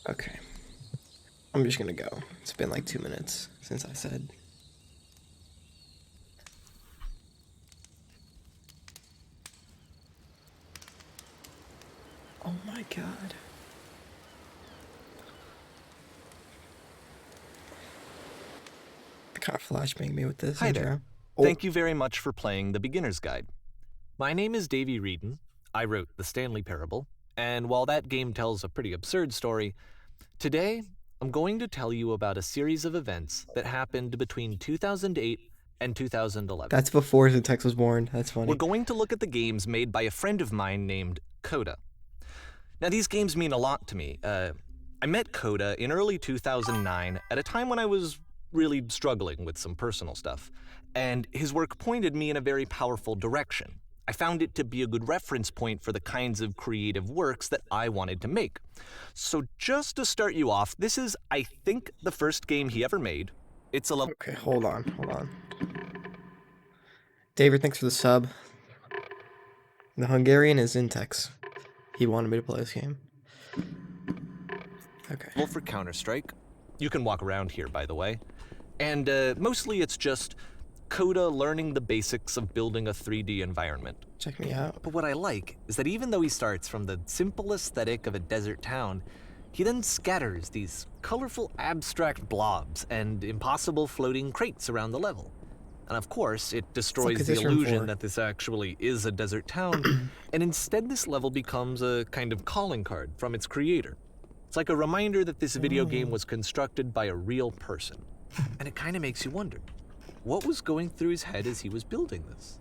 Okay. I'm just gonna go. It's been like 2 minutes since I said. Oh my god. Kind of flashbang me with this Hi intro. there. Oh. Thank you very much for playing The Beginner's Guide. My name is Davey Reedon. I wrote The Stanley Parable, and while that game tells a pretty absurd story, today I'm going to tell you about a series of events that happened between 2008 and 2011. That's before Zintex was born. That's funny. We're going to look at the games made by a friend of mine named Coda. Now, these games mean a lot to me. I met Coda in early 2009 at a time when I was really struggling with some personal stuff, and his work pointed me in a very powerful direction. I found it to be a good reference point for the kinds of creative works that I wanted to make. So just to start you off, this is, I think, the first game he ever made. It's a Okay, hold on. David, thanks for the sub. The Hungarian is Zintex. He wanted me to play this game. Okay. level for Counter-Strike. You can walk around here, by the way. And mostly it's just Coda learning the basics of building a 3D environment. Check me out. But what I like is that even though he starts from the simple aesthetic of a desert town, he then scatters these colorful abstract blobs and impossible floating crates around the level. And of course, it destroys the This Room illusion 4. that this actually is a desert town, and instead this level becomes a kind of calling card from its creator. It's like a reminder that this video game was constructed by a real person. And it kind of makes you wonder, what was going through his head as he was building this?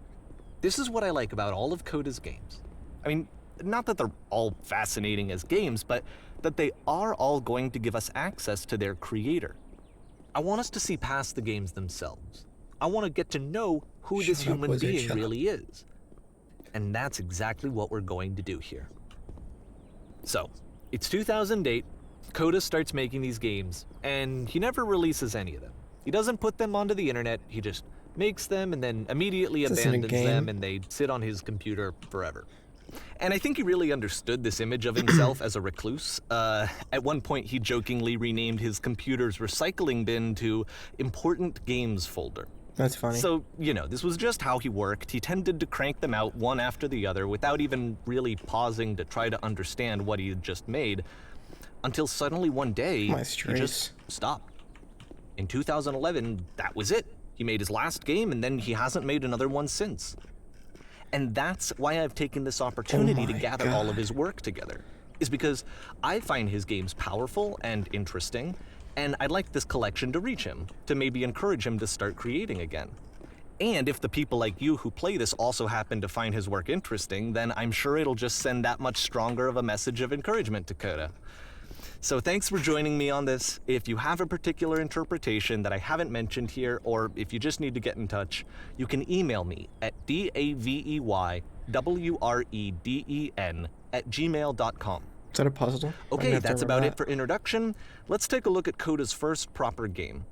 This is what I like about all of Coda's games. I mean, not that they're all fascinating as games, but that they are all going to give us access to their creator. I want us to see past the games themselves. I want to get to know who this Shut up, human Wizard, being shut up. really is. And that's exactly what we're going to do here. So, it's 2008, Coda starts making these games, and he never releases any of them. He doesn't put them onto the internet, he just makes them and then immediately This isn't a abandons game. them, and they sit on his computer forever. And I think he really understood this image of himself as a recluse. At one point, he jokingly renamed his computer's recycling bin to Important Games Folder. That's funny. So, you know, this was just how he worked. He tended to crank them out one after the other without even really pausing to try to understand what he had just made, until suddenly one day, My he strays. just stopped. In 2011, that was it. He made his last game, and then he hasn't made another one since. And that's why I've taken this opportunity to my gather all of God. his work together, is because I find his games powerful and interesting, and I'd like this collection to reach him, to maybe encourage him to start creating again. And if the people like you who play this also happen to find his work interesting, then I'm sure it'll just send that much stronger of a message of encouragement to Coda. So thanks for joining me on this. If you have a particular interpretation that I haven't mentioned here, or if you just need to get in touch, you can email me at daveywreden@gmail.com. Is that a puzzle? I'm gonna Okay, have to that's remember about that. it for introduction. Let's take a look at Coda's first proper game.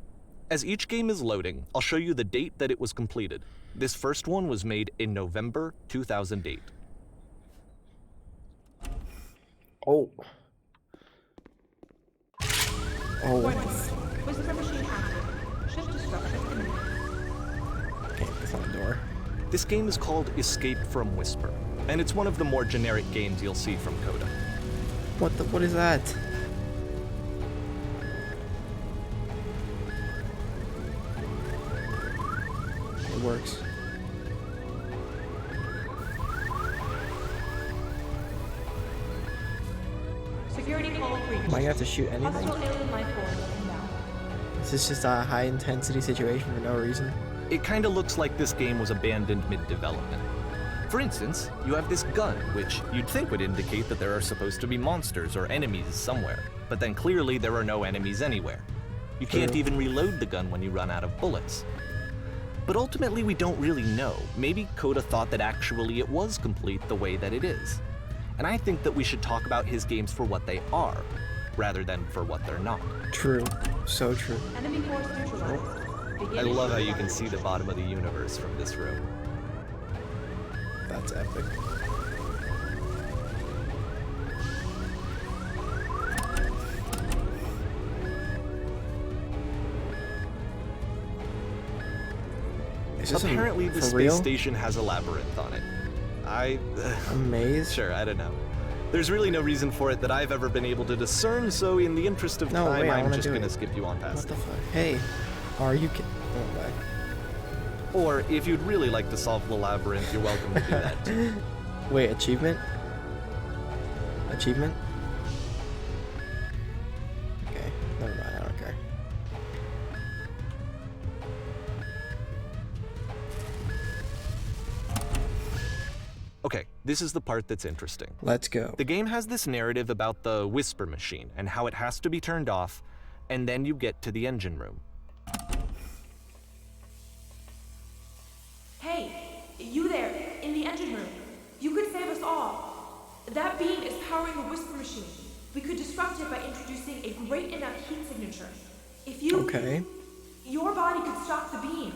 As each game is loading, I'll show you the date that it was completed. This first one was made in November 2008. Oh. Warning. Whisper machine active. Shift destruction imminent. Okay, that's not a door. This game is called Escape from Whisper, and it's one of the more generic games you'll see from Coda. What is that? It works. Security call breached. Am I gonna have to shoot anything? Hostile alien life form inbound. Is this just a high intensity situation for no reason? It kinda looks like this game was abandoned mid-development. For instance, you have this gun, which you'd think would indicate that there are supposed to be monsters or enemies somewhere, but then clearly there are no enemies anywhere. You can't True. even reload the gun when you run out of bullets. But ultimately we don't really know. Maybe Coda thought that actually it was complete the way that it is. And I think that we should talk about his games for what they are, rather than for what they're not. True. So true. Enemy force neutralized. Begin I love how you assault. can see the bottom of the universe from this room. That's epic. Is this Apparently, the for space real? station has a labyrinth on it. A maze? Sure, I don't know. There's really no reason for it that I've ever been able to discern, so in the interest of No, time, wait, I I'm wanna just do gonna it. skip you on What past the it. fuck? Hey, are you kidding? Oh, bye. Or, if you'd really like to solve the labyrinth, you're welcome to do that too. Wait, achievement? Achievement? Okay, never mind, I don't care. Okay, this is the part that's interesting. Let's go. The game has this narrative about the whisper machine and how it has to be turned off, and then you get to the engine room. Hey, you there, in the engine room. You could save us all. That beam is powering the whisper machine. We could disrupt it by introducing a great enough heat signature. If you... Okay. Your body could stop the beam.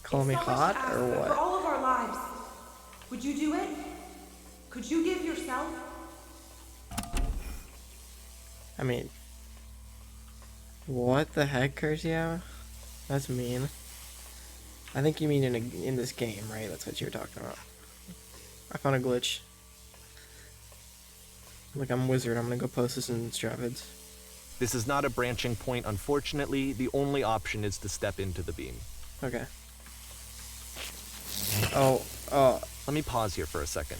Call me It's so much hot to ask, or but For what? all of our lives. Would you do it? Could you give yourself? I mean, what the heck, Curcio? That's mean. I think you mean in this game, right? That's what you were talking about. I found a glitch. Like, I'm a wizard. I'm gonna go post this in Stravids. This is not a branching point, unfortunately. The only option is to step into the beam. Okay. Oh, Let me pause here for a second.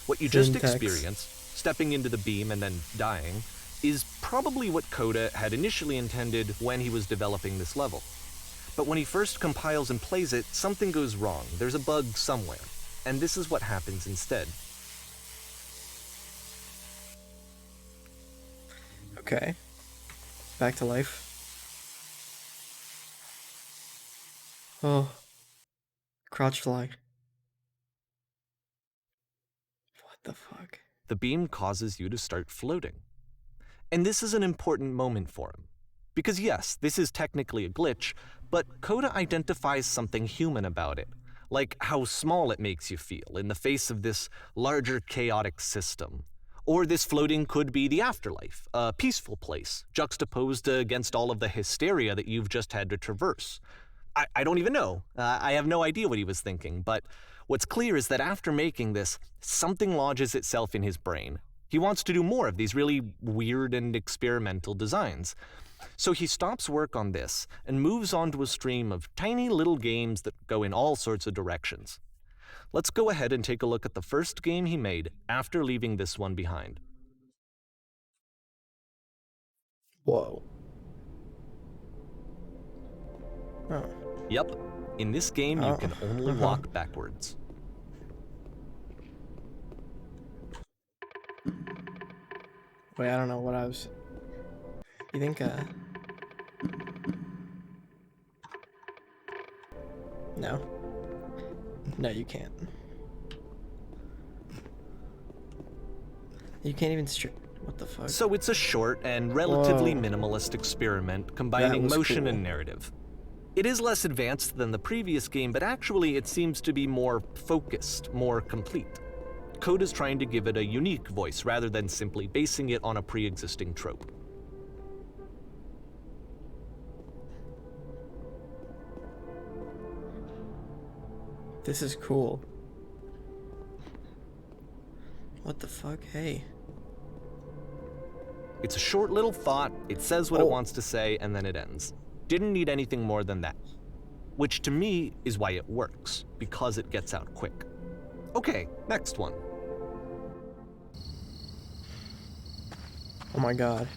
What you just Syntax. experienced, stepping into the beam and then dying, is probably what Coda had initially intended when he was developing this level. But when he first compiles and plays it, something goes wrong. There's a bug somewhere. And this is what happens instead. okay. Back to life. Oh. Crouch fly. What the fuck? The beam causes you to start floating. And this is an important moment for him. Because yes, this is technically a glitch, but Coda identifies something human about it, like how small it makes you feel in the face of this larger chaotic system. Or this floating could be the afterlife, a peaceful place, juxtaposed against all of the hysteria that you've just had to traverse. I don't even know. I have no idea what he was thinking, but what's clear is that after making this, something lodges itself in his brain. He wants to do more of these really weird and experimental designs. So he stops work on this and moves on to a stream of tiny little games that go in all sorts of directions. Let's go ahead and take a look at the first game he made after leaving this one behind. Whoa. Oh. Yep, in this game you can only walk backwards. Wait, I don't know what I was... You think, No. No, you can't. You can't even What the fuck? So it's a short and relatively Whoa. minimalist experiment combining was motion cool. and narrative. It is less advanced than the previous game, but actually it seems to be more focused, more complete. Coda's trying to give it a unique voice rather than simply basing it on a pre-existing trope. This is cool. What the fuck? Hey. It's a short little thought, it says what it Oh. wants to say, and then it ends. Didn't need anything more than that. Which to me is why it works, because it gets out quick. Okay, next one. Oh my god.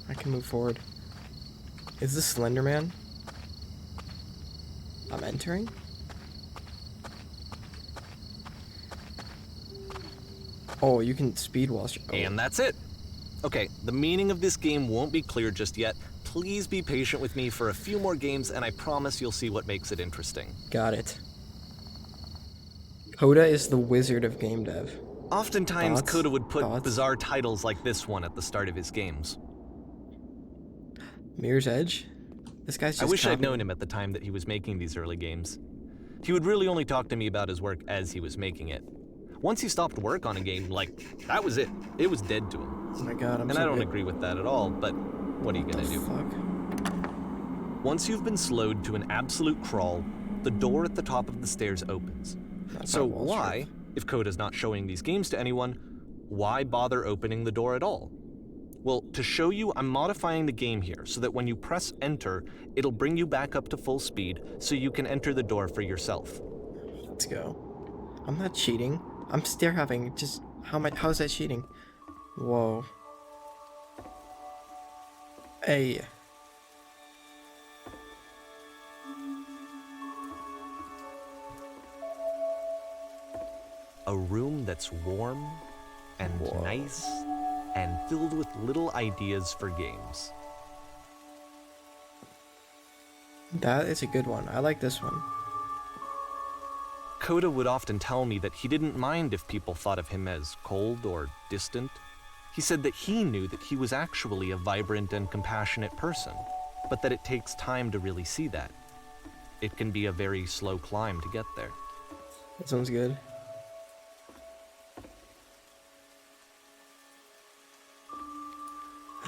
I can move forward. Is this Slender Man? I'm entering? Oh, you can speed while... And that's it. Okay, the meaning of this game won't be clear just yet. Please be patient with me for a few more games, and I promise you'll see what makes it interesting. Got it. Coda is the wizard of game dev. Oftentimes, Thoughts? Coda would put Thoughts? bizarre titles like this one at the start of his games. Mirror's Edge? This guy's just I wish I'd copying- known him at the time that he was making these early games. He would really only talk to me about his work as he was making it. Once he stopped work on a game, like, that was it. It was dead to him. Oh my god, I'm And so I don't good. agree with that at all, but what are you What gonna the do? fuck? Once you've been slowed to an absolute crawl, the door at the top of the stairs opens. That's So not Wall why, Street. if Coda's not showing these games to anyone, why bother opening the door at all? Well, to show you, I'm modifying the game here so that when you press enter, it'll bring you back up to full speed so you can enter the door for yourself. Let's go. I'm not cheating. I'm stair having just how is that cheating? Whoa. Hey. A room that's warm and Whoa. nice and filled with little ideas for games. That is a good one. I like this one. Coda would often tell me that he didn't mind if people thought of him as cold or distant. He said that he knew that he was actually a vibrant and compassionate person, but that it takes time to really see that. It can be a very slow climb to get there. This one's good.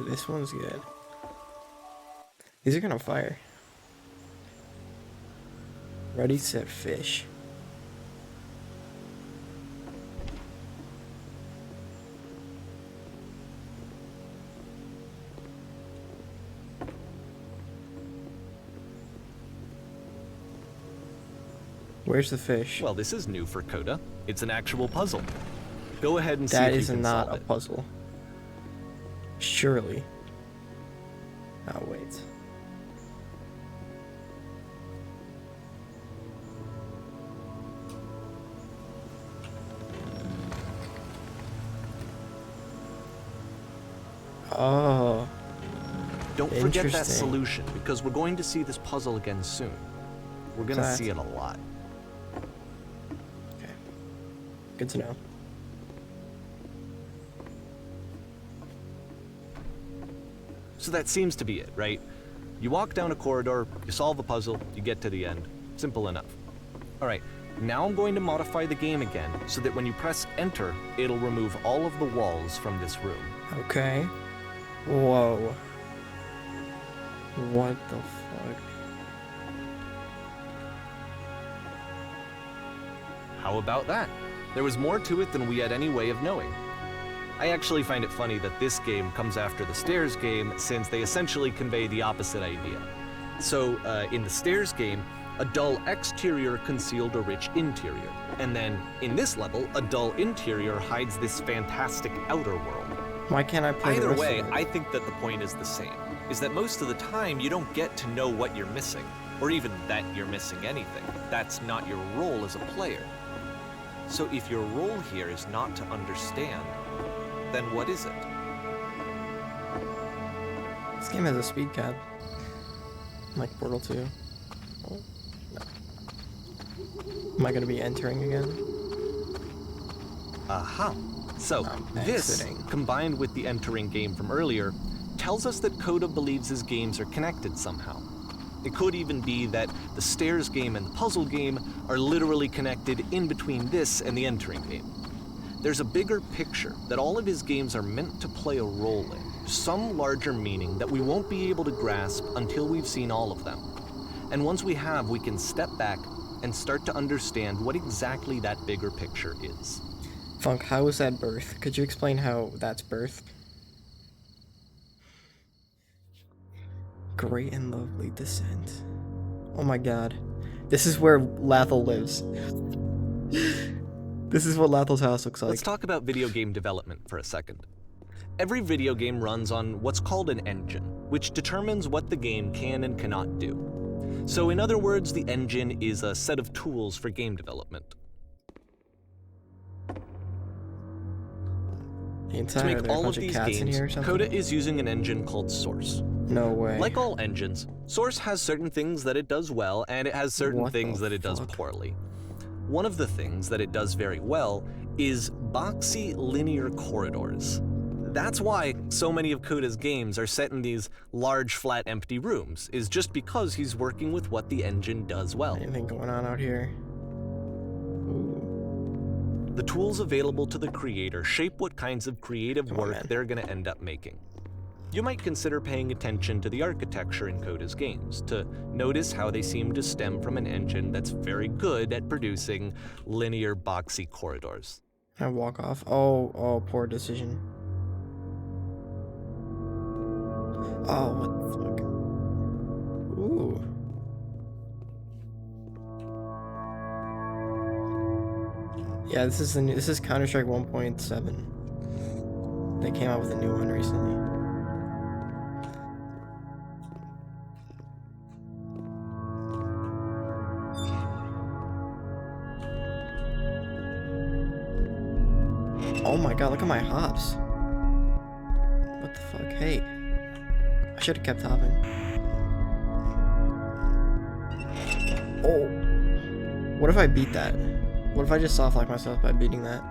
This one's good. These are gonna fire. Ready, set, fish. Where's the fish? Well, this is new for Coda. It's an actual puzzle. Go ahead and see That if you is can not solve a it. puzzle. Surely. Oh, wait. Oh, Don't forget that Interesting. solution, because we're going to see this puzzle again soon. We're going to That- see it a lot. okay. Good to know. So that seems to be it, right? You walk down a corridor, you solve a puzzle, you get to the end. Simple enough. All right, now I'm going to modify the game again so that when you press enter, it'll remove all of the walls from this room. Okay. Whoa. What the fuck? How about that? There was more to it than we had any way of knowing. I actually find it funny that this game comes after the Stairs game, since they essentially convey the opposite idea. So, in the Stairs game, a dull exterior concealed a rich interior. And then, in this level, a dull interior hides this fantastic outer world. Why can't I play the Either rest way, of it? I think that the point is the same, is that most of the time you don't get to know what you're missing, or even that you're missing anything. That's not your role as a player. So if your role here is not to understand, then what is it? This game has a speed cap. Like Portal 2. Oh, no. Am I gonna be entering again? Aha. So, I'm this, exiting. combined with the entering game from earlier, tells us that Coda believes his games are connected somehow. It could even be that the Stairs game and the puzzle game are literally connected in between this and the entering game. There's a bigger picture that all of his games are meant to play a role in, some larger meaning that we won't be able to grasp until we've seen all of them. And once we have, we can step back and start to understand what exactly that bigger picture is. Funk, how was that birth? Could you explain how that's birth? Great and lovely descent. Oh my god. This is where Lathel lives. This is what Lathel's house looks like. Let's talk about video game development for a second. Every video game runs on what's called an engine, which determines what the game can and cannot do. So in other words, the engine is a set of tools for game development. Inside, To are make there a all of bunch of these cats in games, here or something? Coda is using an engine called Source. No way. Like all engines, Source has certain things that it does well, and it has certain What things the that it does fuck? poorly. One of the things that it does very well is boxy linear corridors. That's why so many of Coda's games are set in these large, flat, empty rooms, is just because he's working with what the engine does well. Anything going on out here? Ooh. The tools available to the creator shape what kinds of creative Come on, work man. they're going to end up making. you might consider paying attention to the architecture in Coda's games, to notice how they seem to stem from an engine that's very good at producing linear, boxy corridors. I walk off. Oh, poor decision. Oh, what the fuck? Ooh. Yeah, this is Counter-Strike 1.7. They came out with a new one recently. Oh my god, look at my hops. What the fuck? Hey. I should have kept hopping. Oh. What if I beat that? What if I just soft lock myself by beating that?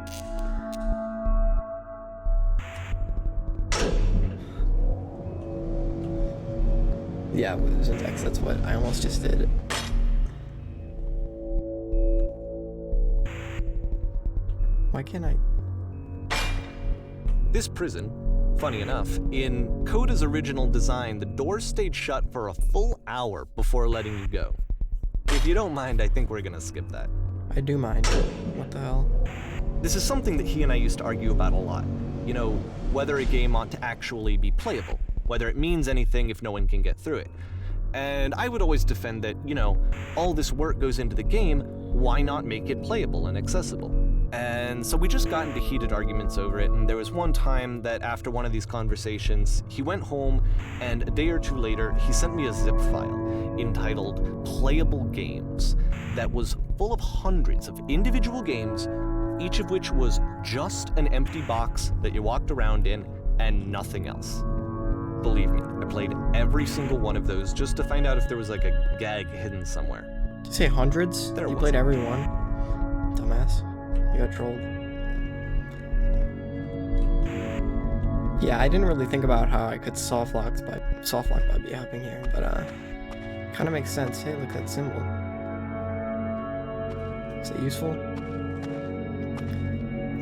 Yeah, with Syntax, that's what I almost just did. Why can't I? This prison, funny enough, in Coda's original design, the doors stayed shut for a full hour before letting you go. If you don't mind, I think we're gonna skip that. I do mind. What the hell? This is something that he and I used to argue about a lot. You know, whether a game ought to actually be playable, whether it means anything if no one can get through it. And I would always defend that, you know, all this work goes into the game, why not make it playable and accessible? And so we just got into heated arguments over it, and there was one time that after one of these conversations, he went home, and a day or two later, he sent me a zip file entitled Playable Games that was full of hundreds of individual games, each of which was just an empty box that you walked around in and nothing else. Believe me, I played every single one of those just to find out if there was like a gag hidden somewhere. Did you say hundreds? There you was. played every one? Dumbass. You got trolled. Yeah, I didn't really think about how I could soft lock by be hopping here, but kind of makes sense. Hey, look at that symbol. Is it useful?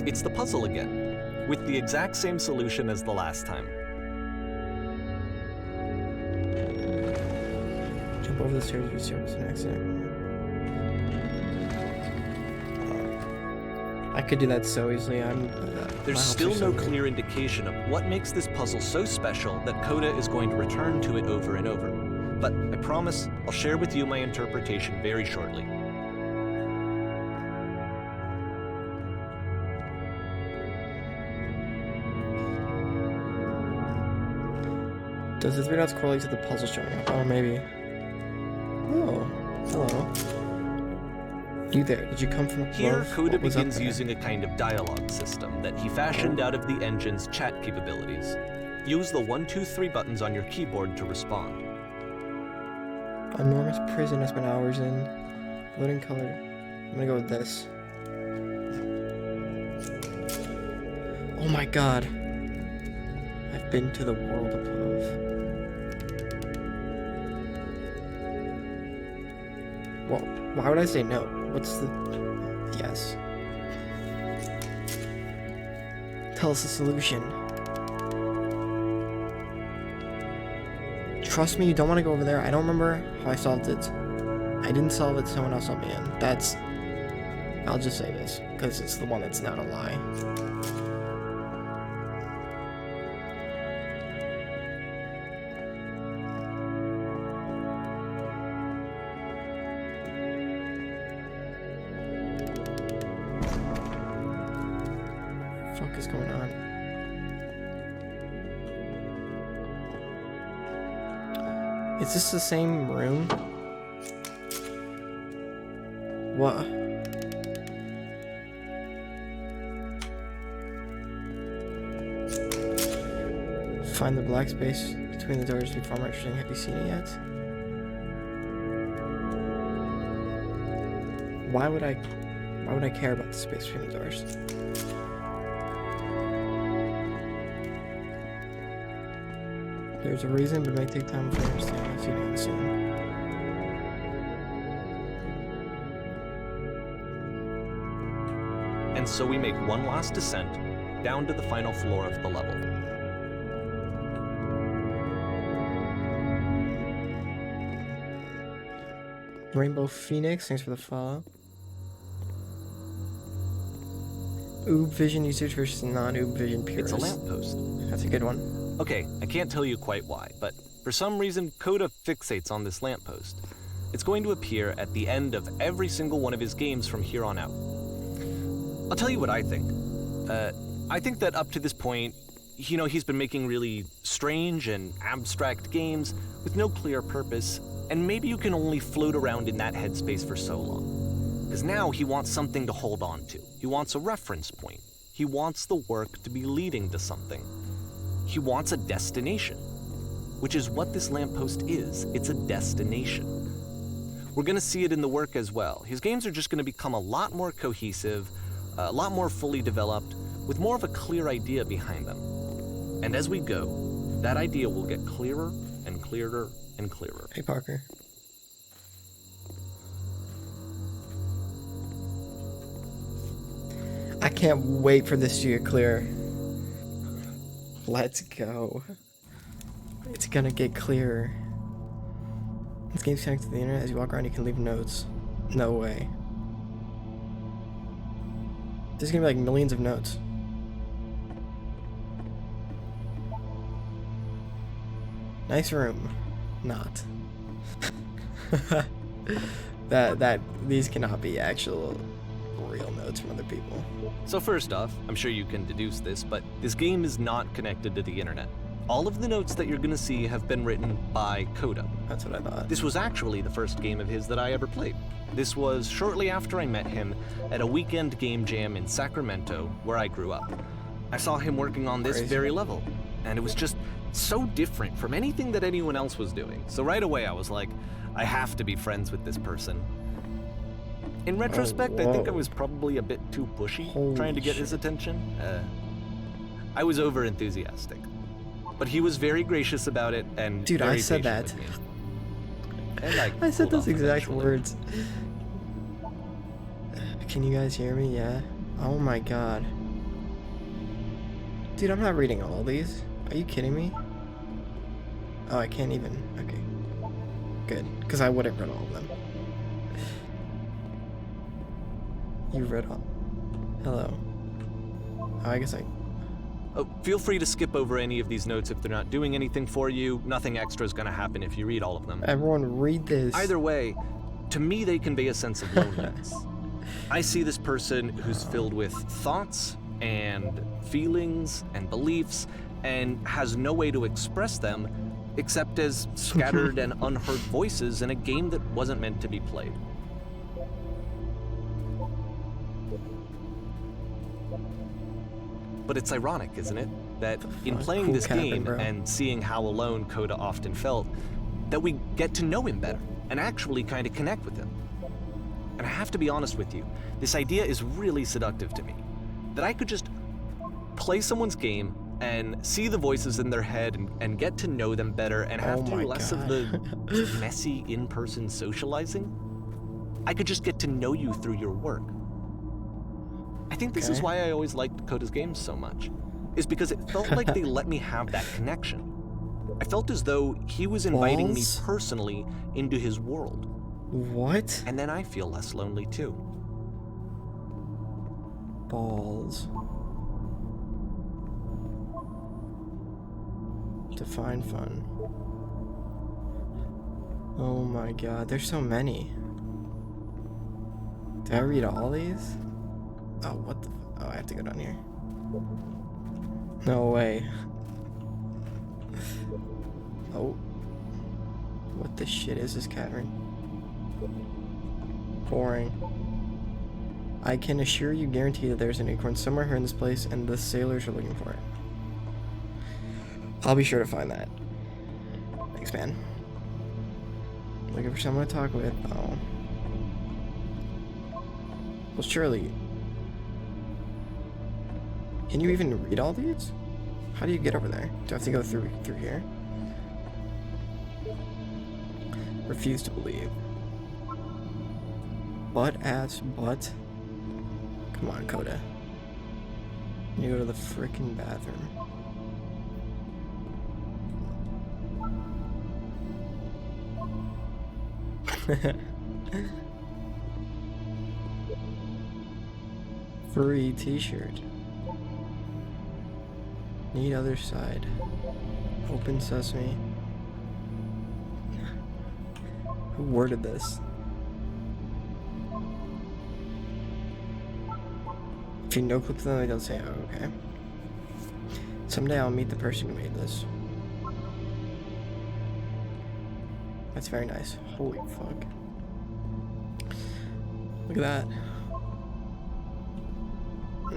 It's the puzzle again, with the exact same solution as the last time. Jump over the stairs if you service an accident. I could do that so easily. There's still no clear indication of what makes this puzzle so special that Coda is going to return to it over and over. But I promise I'll share with you my interpretation very shortly. Does the three dots correlate to the puzzle showing up? Oh, maybe. Oh, hello. You there? Did you come from above? Here, Coda What was up begins there? using a kind of dialogue system that he fashioned out of the engine's chat capabilities. Use the 1, 2, 3 buttons on your keyboard to respond. Enormous prison I spent hours in. Loading color. I'm gonna go with this. Oh my god. I've been to the world above. Well, why would I say no? What's the... Yes. Tell us the solution. Trust me, you don't want to go over there. I don't remember how I solved it. I didn't solve it, someone else let me in. That's... I'll just say this, because it's the one that's not a lie. What the fuck is going on? Is this the same room? What? Find the black space between the doors to be far more interesting. Have you seen it yet? Why would I care about the space between the doors? There's a reason, but it may take time to understand. I've seen it soon. And so we make one last descent down to the final floor of the level. Rainbow Phoenix, thanks for the follow. Oob Vision usage versus non-Oob Vision purists. It's a lamppost. That's a good one. Okay, I can't tell you quite why, but for some reason, Coda fixates on this lamppost. It's going to appear at the end of every single one of his games from here on out. I'll tell you what I think. I think that up to this point, he's been making really strange and abstract games with no clear purpose, and maybe you can only float around in that headspace for so long. Because now he wants something to hold on to. He wants a reference point. He wants the work to be leading to something. He wants a destination, which is what this lamppost is. It's a destination. We're gonna see it in the work as well. His games are just gonna become a lot more cohesive, a lot more fully developed, with more of a clear idea behind them. And as we go, that idea will get clearer and clearer and clearer. Hey, Parker. I can't wait for this to get clear. Let's go. It's gonna get clearer. This game's connected to the internet. As you walk around, you can leave notes. No way. There's gonna be like millions of notes. Nice room. Not. These cannot be actual real notes from other people. So first off, I'm sure you can deduce this, but this game is not connected to the internet. All of the notes that you're gonna see have been written by Coda. That's what I thought. This was actually the first game of his that I ever played. This was shortly after I met him at a weekend game jam in Sacramento, where I grew up. I saw him working on this Crazy. very level, and it was just so different from anything that anyone else was doing. So right away I was like, I have to be friends with this person. In retrospect, I think I was probably a bit too pushy trying to get his attention. I was over enthusiastic. But he was very gracious about it and Dude, very I said patient that. with me. And I said cooled those off exact eventually. words. Can you guys hear me? Yeah. Oh my god. Dude, I'm not reading all these. Are you kidding me? Oh, I can't even. Okay. Good. Because I would have read all of them. You read all. Hello. Oh, I guess I. Oh, feel free to skip over any of these notes if they're not doing anything for you. Nothing extra is going to happen if you read all of them. Everyone read this. Either way, to me they convey a sense of loneliness. I see this person who's filled with thoughts and feelings and beliefs and has no way to express them except as scattered and unheard voices in a game that wasn't meant to be played. But it's ironic, isn't it? That in playing Cool this capping, game bro. and seeing how alone Coda often felt, that we get to know him better and actually kind of connect with him. And I have to be honest with you, this idea is really seductive to me. That I could just play someone's game and see the voices in their head and get to know them better and have Oh to do my less of God. the messy in-person socializing. I could just get to know you through your work. I think this is Okay. why I always liked Coda's games so much, is because it felt like they let me have that connection. I felt as though he was inviting me Balls? personally into his world, What? and then I feel less lonely too. Balls. Define fun. Oh my god, there's so many. Did I read all these? Oh, what the? Oh, I have to go down here. No way. Oh. What the shit is this, Catherine? Boring. I can assure you, guarantee that there's an acorn somewhere here in this place, and the sailors are looking for it. I'll be sure to find that. Thanks, man. Looking for someone to talk with. Oh. Well, surely. Can you even read all these? How do you get over there? Do I have to go through here? Refuse to believe. Butt ass butt. Come on, Coda. You go to the frickin' bathroom. Free t-shirt. Need other side. Open sesame. Who worded this? If you no-click them, they don't say, oh, okay. Someday I'll meet the person who made this. That's very nice. Holy fuck. Look at that.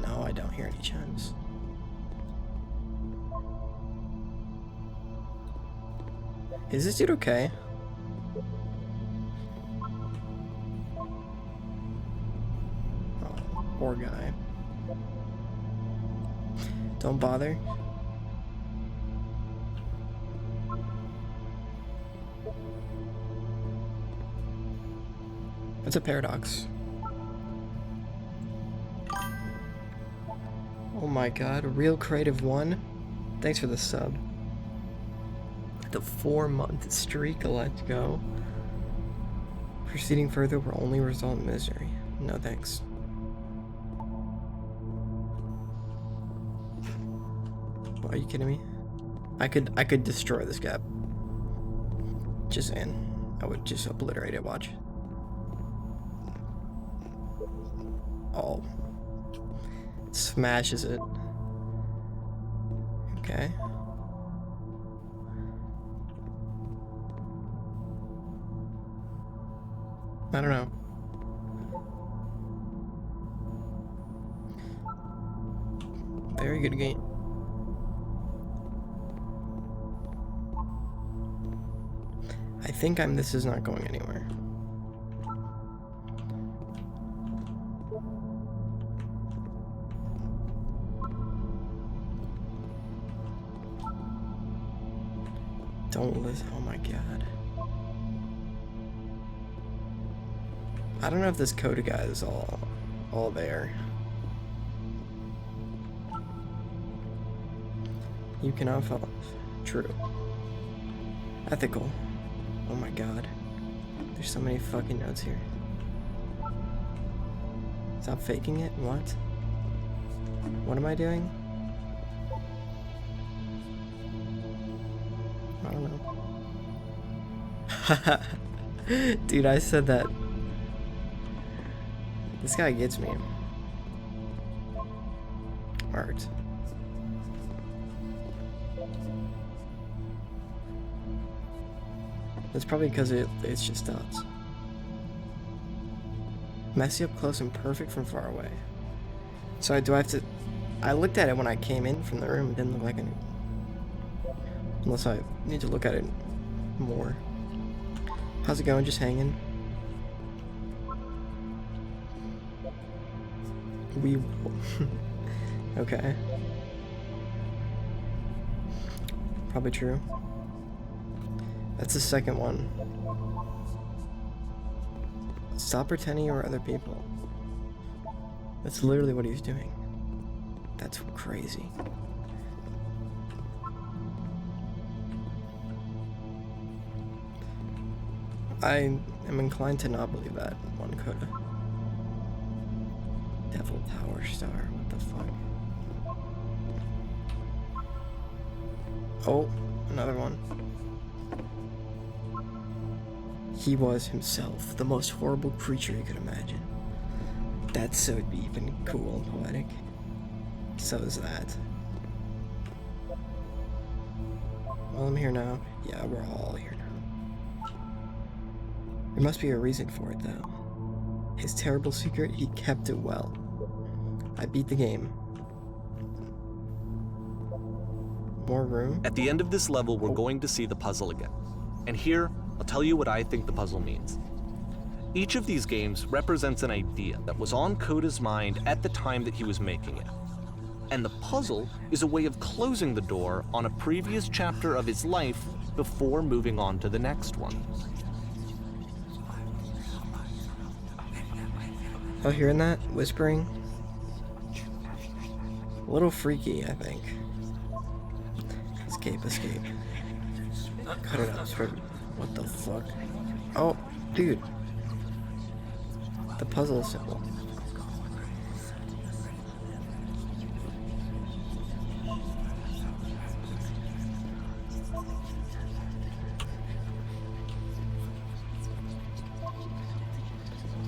No, I don't hear any chimes. Is this dude okay? Oh, poor guy. Don't bother. It's a paradox. Oh my god, Real Creative 1. Thanks for the sub. The 4-month streak, let's go. Proceeding further will only result in misery. No thanks. Are you kidding me? I could destroy this gap. Just saying. I would just obliterate it, watch. Oh. Smashes it. Okay. I don't know. Very good game. I think this is not going anywhere. Don't listen. Oh my god. I don't know if this Coda guy is all there. You cannot follow. True. Ethical. Oh my god. There's so many fucking notes here. Stop faking it? What? What am I doing? I don't know. Dude, I said that. This guy gets me. Art. That's probably because it's just dots. Messy up close and perfect from far away. So do I have to... I looked at it when I came in from the room. It didn't look like any... Unless I need to look at it more. How's it going? Just hanging? Okay. Probably true. That's the second one. Stop pretending you are other people. That's literally what he's doing. That's crazy. I am inclined to not believe that one Coda. Devil Tower Star, what the fuck? Oh, another one. He was himself, the most horrible creature you could imagine. That's so deep and cool and poetic. So is that. Well, I'm here now. Yeah, we're all here now. There must be a reason for it, though. His terrible secret, he kept it well. I beat the game. More room? At the end of this level, we're going to see the puzzle again. And here, I'll tell you what I think the puzzle means. Each of these games represents an idea that was on Coda's mind at the time that he was making it. And the puzzle is a way of closing the door on a previous chapter of his life before moving on to the next one. Oh, hearing that? Whispering? A little freaky, I think. Escape, escape. Cut it out, spread. What the fuck? Oh, dude. The puzzle is simple.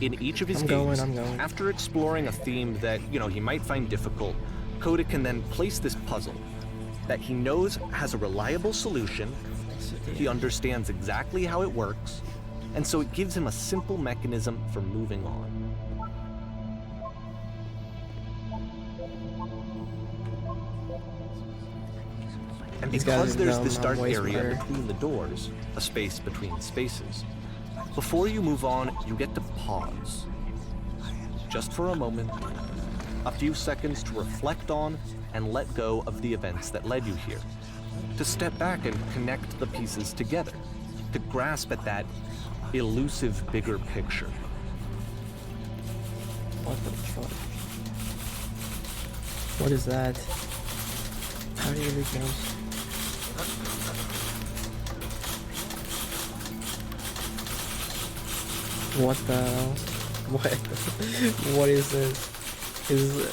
In each of his I'm games, going. after exploring a theme that, he might find difficult, Coda can then place this puzzle that he knows has a reliable solution, he understands exactly how it works, and so it gives him a simple mechanism for moving on. And These guys because are there's dumb, this I'm dark way area smarter. between the doors, a space between spaces, before you move on, you get to pause. Just for a moment, a few seconds to reflect on and let go of the events that led you here. To step back and connect the pieces together. To grasp at that elusive bigger picture. What the fuck? What is that? How do you reach those? What the hell? What? What is this?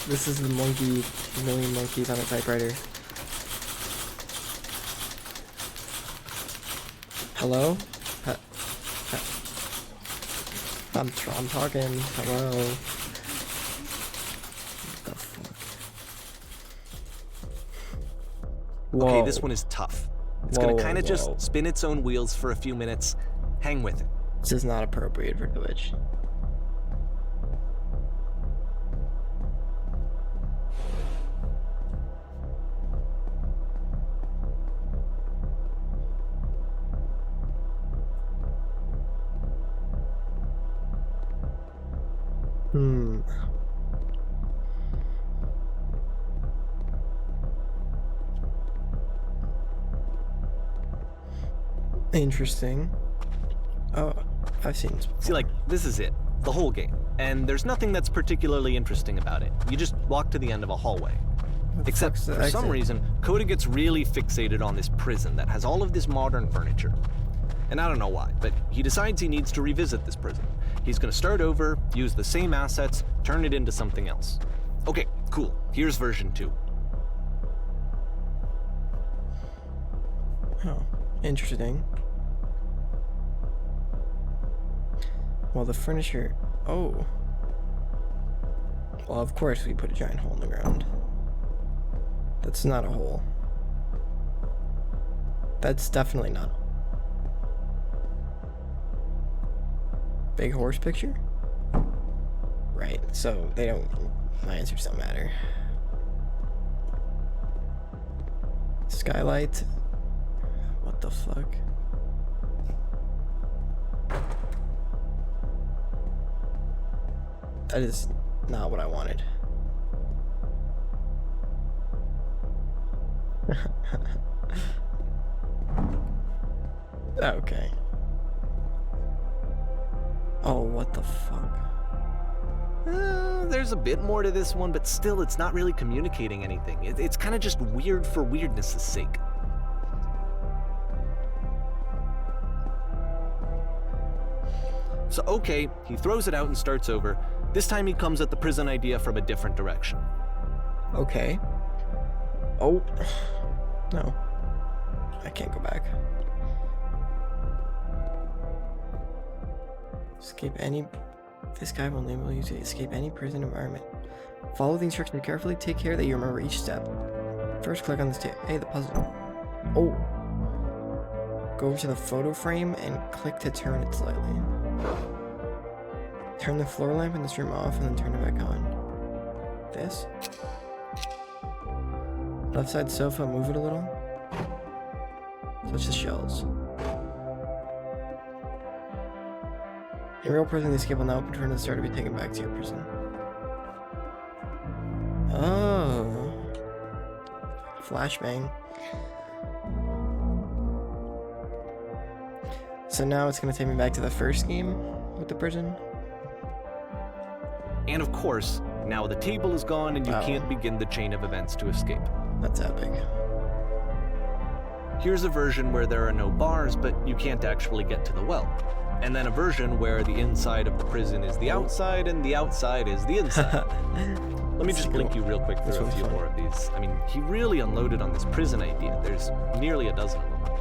This is the monkey, million monkeys on a typewriter. Hello? I'm talking. Hello? What the fuck? Whoa. Okay, this one is tough. It's Whoa, gonna kind of whoa. just spin its own wheels for a few minutes. Hang with it. This is not appropriate for Twitch. Interesting. Oh, I've seen this before. See, like, this is it. The whole game. And there's nothing that's particularly interesting about it. You just walk to the end of a hallway. What the Except fuck's the for some exit? reason, Coda gets really fixated on this prison that has all of this modern furniture. And I don't know why, but he decides he needs to revisit this prison. He's gonna start over, use the same assets, turn it into something else. Okay, cool. Here's version 2. Oh, interesting. Well, the furniture... Oh. Well, of course we put a giant hole in the ground. That's not a hole. That's definitely not. Big horse picture? Right, so they don't... My answers don't matter. Skylight? What the fuck? That is not what I wanted. Okay. Oh, what the fuck? There's a bit more to this one, but still, it's not really communicating anything. It's kind of just weird for weirdness' sake. So, okay, he throws it out and starts over. This time he comes at the prison idea from a different direction. Okay. Oh. No. I can't go back. Escape any... This guy will enable you to escape any prison environment. Follow the instructions carefully. Take care that you remember each step. First, click on this tape. Hey, the puzzle. Oh. Go over to the photo frame and click to turn it slightly. Turn the floor lamp in this room off and then turn it back on. This? Left side sofa, move it a little. Touch the shells. In real prison, the escape will now return to the start to be taken back to your prison. Oh. Flashbang. So now it's gonna take me back to the first game with the prison. And of course, now the table is gone and you Oh. can't begin the chain of events to escape. That's epic. Here's a version where there are no bars, but you can't actually get to the well. and then a version where the inside of the prison is the outside and the outside is the inside. Let me just blink you real quick through a few more of these. I mean, he really unloaded on this prison idea. There's nearly a dozen of them.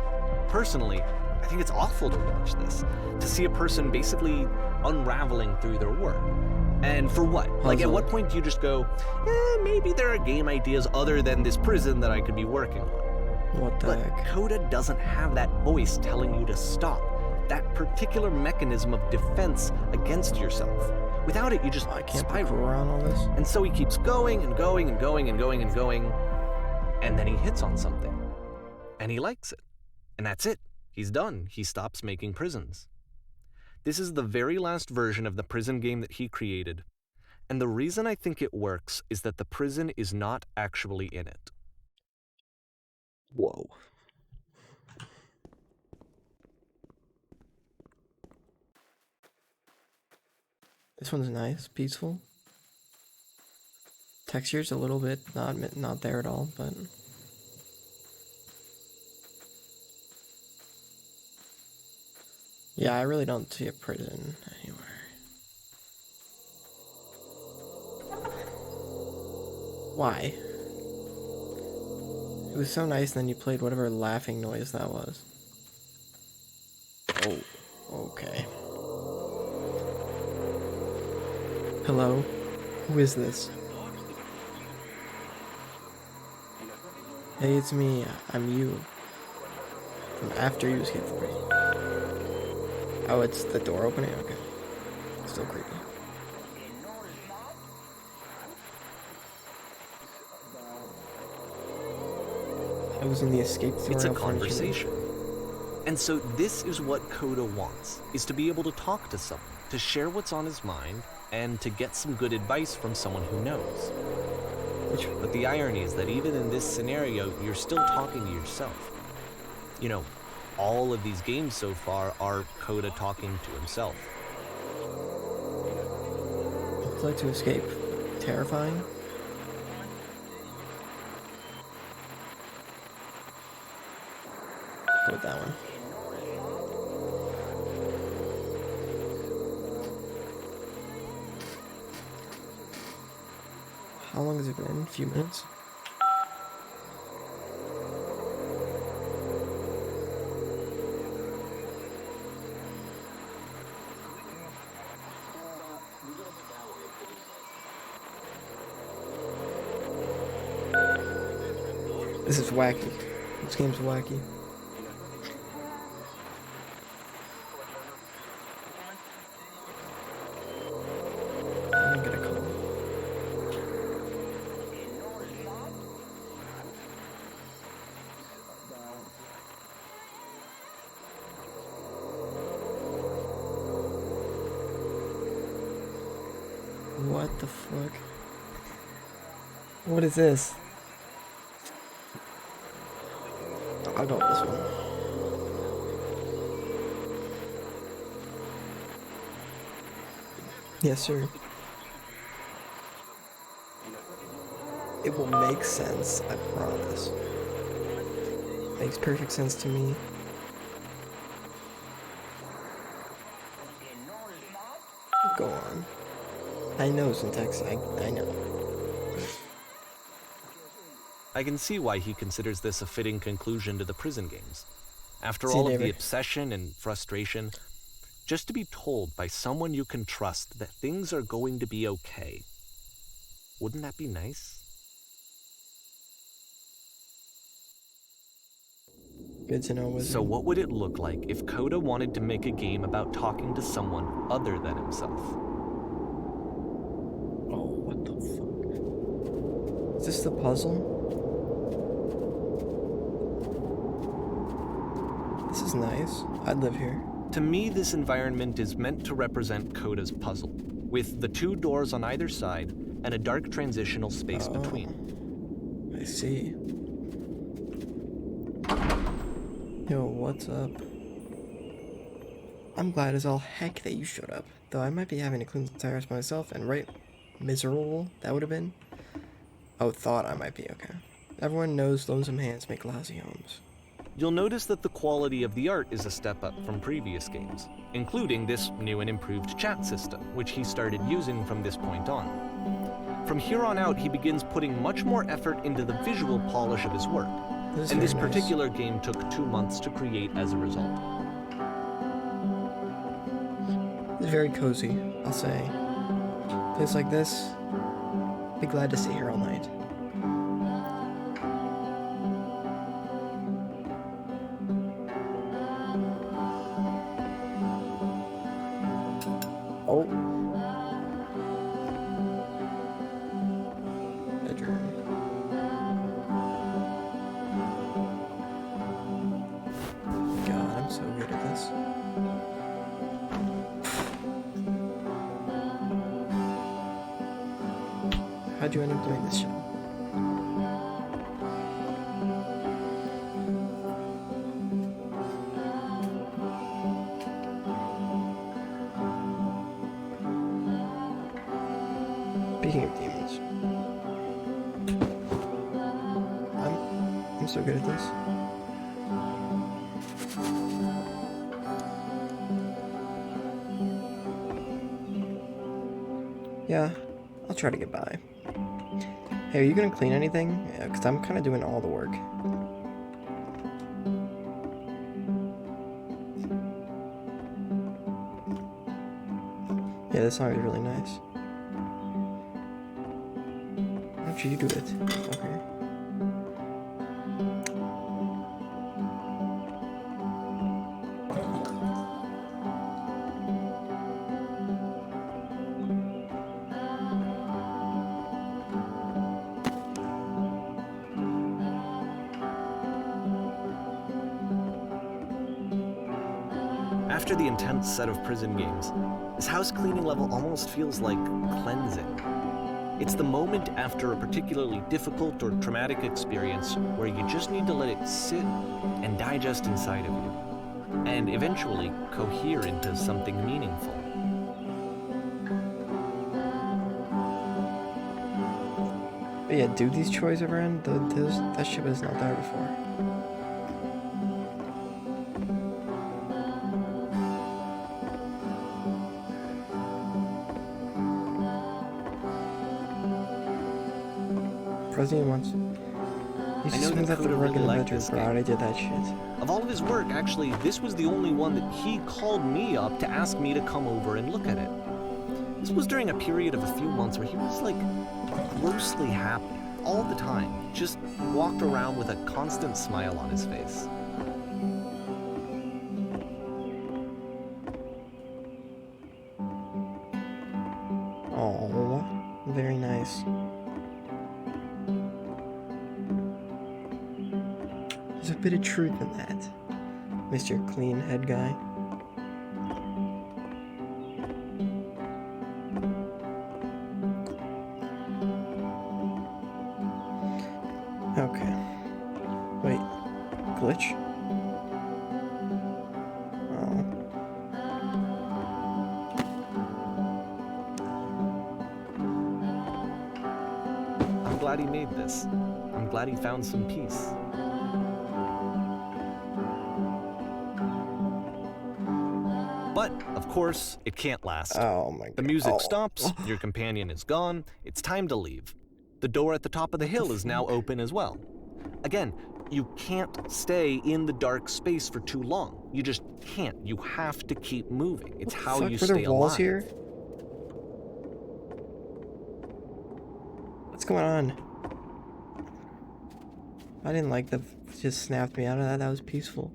Personally, I think it's awful to watch this, to see a person basically unraveling through their work. And for what? Like, at what point do you just go, maybe there are game ideas other than this prison that I could be working on? What the heck? But Coda doesn't have that voice telling you to stop, that particular mechanism of defense against yourself. Without it, you just I can't spiral around all this. And so he keeps going and going and going and going and going, and then he hits on something. And he likes it. And that's it. He's done. He stops making prisons. This is the very last version of the prison game that he created. And the reason I think it works is that the prison is not actually in it. Whoa. This one's nice, peaceful. Texture's a little bit not there at all, but yeah, I really don't see a prison anywhere. Why? It was so nice, and then you played whatever laughing noise that was. Oh, okay. Hello? Who is this? Hey, it's me. I'm you. From after you escaped from prison. Oh, it's the door opening? Okay. Still creepy. I was in the escape door. It's a conversation. And so this is what Coda wants, is to be able to talk to someone, to share what's on his mind, and to get some good advice from someone who knows. But the irony is that even in this scenario, you're still talking to yourself. You know, all of these games so far are Coda talking to himself. It's like to escape. Terrifying. Go with that one. How long has it been? A few minutes? This is wacky. This game's wacky. I'm gonna call. What the fuck? What is this? I'll go with this one. Yes, sir. It will make sense, I promise. Makes perfect sense to me. Go on. I know syntax, I know. I can see why he considers this a fitting conclusion to the prison games. After See you, all of the David. obsession and frustration, just to be told by someone you can trust that things are going to be okay. Wouldn't that be nice? Good to know. So what would it look like if Coda wanted to make a game about talking to someone other than himself? Oh, what the fuck? Is this the puzzle? This is nice. I'd live here. To me, this environment is meant to represent Coda's puzzle, with the two doors on either side and a dark transitional space between. I see. Yo, what's up? I'm glad as all heck that you showed up, though I might be having to clean the tires myself, and right miserable that would have been. Oh, thought I might be, okay. Everyone knows lonesome hands make lousy homes. you'll notice that the quality of the art is a step up from previous games, including this new and improved chat system, which he started using from this point on. From here on out, he begins putting much more effort into the visual polish of his work, and this particular game took 2 months to create as a result. It's very cozy, I'll say. A place like this, be glad to stay here all night. Oh. Bedroom. God, I'm so good at this. How'd you end up doing this show? Speaking of demons, I'm so good at this. Yeah, I'll try to get by. Hey, are you gonna clean anything? Yeah, 'cause I'm kind of doing all the work. Yeah, this song is really nice. Why don't you do it? Okay. After the intense set of prison games, this house cleaning level almost feels like cleansing. It's the moment after a particularly difficult or traumatic experience where you just need to let it sit and digest inside of you, and eventually cohere into something meaningful. But yeah, do these chores ever end? That shit was not there before. President once. He I know just that at the Coda rug in really the liked bedroom, this bro. game. I did that shit. Of all of his work, actually, this was the only one that he called me up to ask me to come over and look at it. This was during a period of a few months where he was like grossly happy all the time, just walked around with a constant smile on his face. Oh, very nice. There's a bit of truth in that, Mr. Clean Head Guy. Okay. Wait. Glitch? Oh. I'm glad he made this. I'm glad he found some peace. But, of course, it can't last. Oh my god. The music Oh. stops, your companion is gone, it's time to leave. The door at the top of the hill is now open as well. Again, you can't stay in the dark space for too long. You just can't. You have to keep moving. It's how you Were stay there walls alive. here? What's going on? I didn't like the just snapped me out of that. That was peaceful.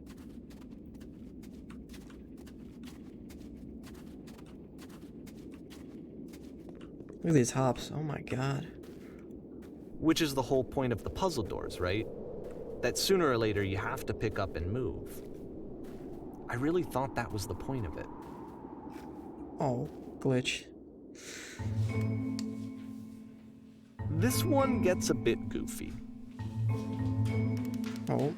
Look at these hops. Oh my god. Which is the whole point of the puzzle doors, right? That sooner or later you have to pick up and move. I really thought that was the point of it. Oh, glitch. This one gets a bit goofy. Oh.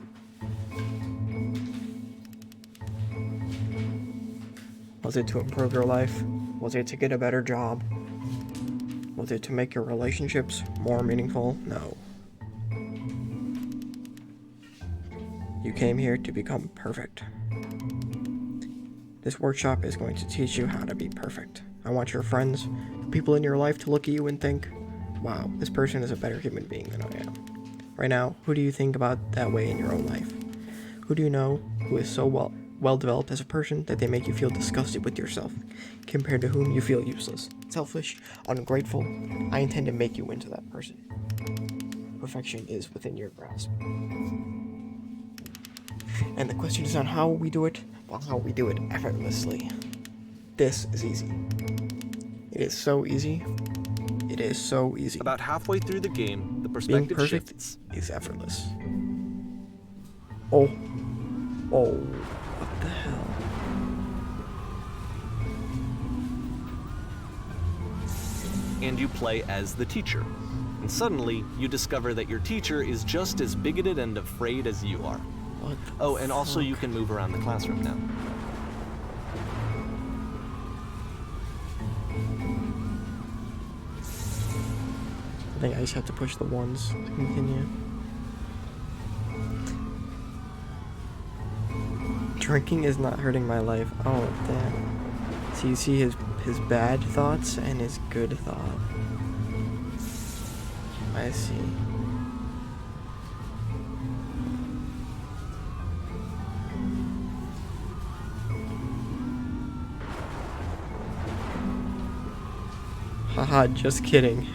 Was it to improve your life? Was it to get a better job? Was it to make your relationships more meaningful? No. You came here to become perfect. This workshop is going to teach you how to be perfect. I want your friends, the people in your life to look at you and think, wow, this person is a better human being than I am. Right now, who do you think about that way in your own life? Who do you know who is so well developed as a person that they make you feel disgusted with yourself, compared to whom you feel useless, selfish, ungrateful? I intend to make you into that person. Perfection is within your grasp. And the question is not how we do it, but how we do it effortlessly. This is easy. It is so easy. It is so easy. About halfway through the game, the Being perspective perfect shifts. is effortless. Oh, what the hell? And you play as the teacher. And suddenly, you discover that your teacher is just as bigoted and afraid as you are. What the Oh, and also fuck? you can move around the classroom now. I think I just have to push the ones to continue. Drinking is not hurting my life. Oh, damn. So you see his bad thoughts and his good thought. I see. Haha, just kidding.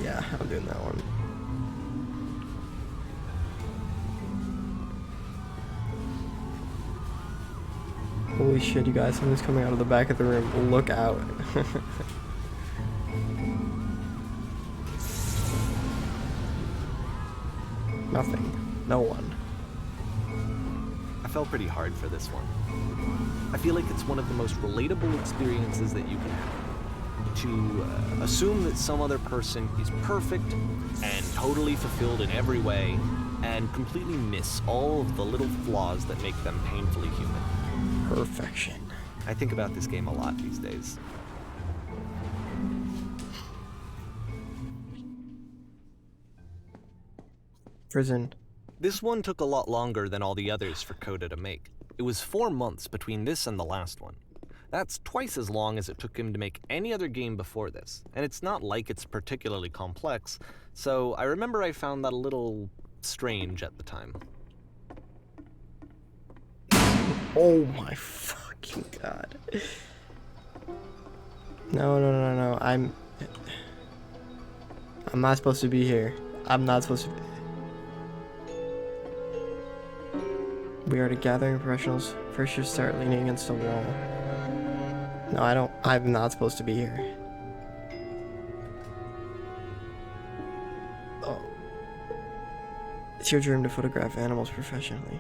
Yeah, I'm doing that one. Holy shit, you guys, something's coming out of the back of the room. Look out. Nothing. No one. I fell pretty hard for this one. I feel like it's one of the most relatable experiences that you can have. To assume that some other person is perfect and totally fulfilled in every way, and completely miss all of the little flaws that make them painfully human. Perfection. I think about this game a lot these days. Prison. This one took a lot longer than all the others for Coda to make. It was 4 months between this and the last one. That's twice as long as it took him to make any other game before this, and it's not like it's particularly complex, so I remember I found that a little strange at the time. Oh my fucking god. No. I'm not supposed to be here. I'm not supposed to be. We are the gathering professionals. First you start leaning against the wall. No, I don't. I'm not supposed to be here. Oh. It's your dream to photograph animals professionally.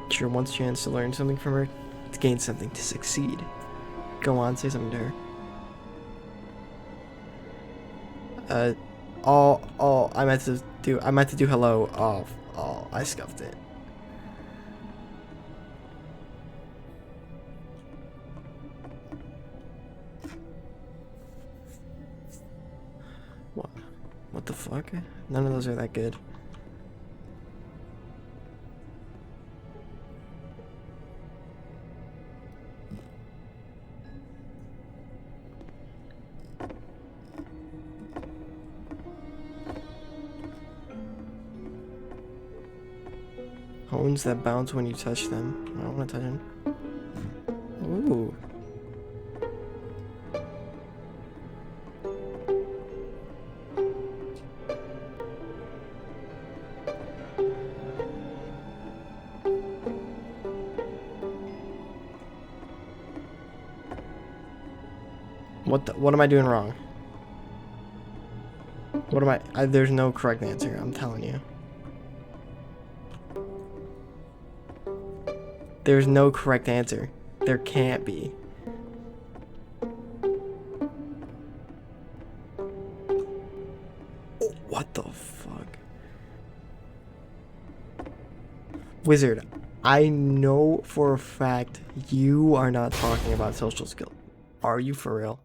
It's your once chance to learn something from her, to gain something, to succeed. Go on, say something to her. I meant to do hello. Oh, I scuffed it. What the fuck? None of those are that good. Hones that bounce when you touch them. I don't want to touch them. Ooh. What am I doing wrong? What am I there's no correct answer, I'm telling you. There's no correct answer. There can't be. Oh, what the fuck? Wizard, I know for a fact you are not talking about social skill. Are you for real?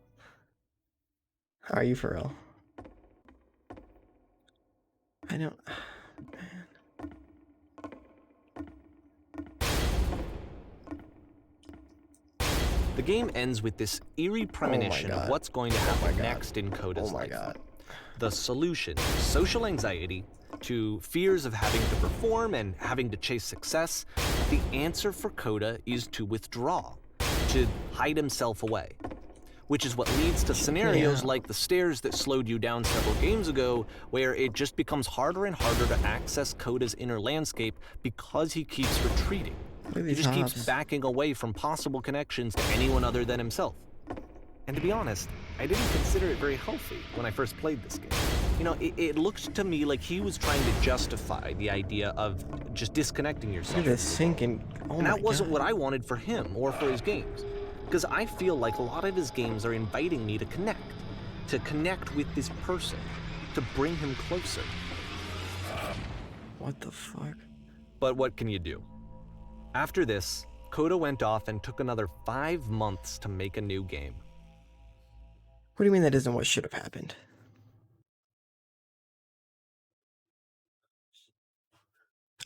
Are you for real? I don't... Man. The game ends with this eerie premonition of God. what's going to happen God. next in Coda's Oh my life. god. The solution to social anxiety, to fears of having to perform and having to chase success, the answer for Coda is to withdraw, to hide himself away. Which is what leads to scenarios like the stairs that slowed you down several games ago, where it just becomes harder and harder to access Coda's inner landscape because he keeps retreating. Look at He these just keeps hops. backing away from possible connections to anyone other than himself. And to be honest, I didn't consider it very healthy when I first played this game. You know, it looked to me like he was trying to justify the idea of just disconnecting yourself. Look at this sinking. Oh And my that wasn't god. what I wanted for him or for his games. Because I feel like a lot of his games are inviting me to connect with this person, to bring him closer. What the fuck? But what can you do? After this, Coda went off and took another 5 months to make a new game. What do you mean that isn't what should have happened?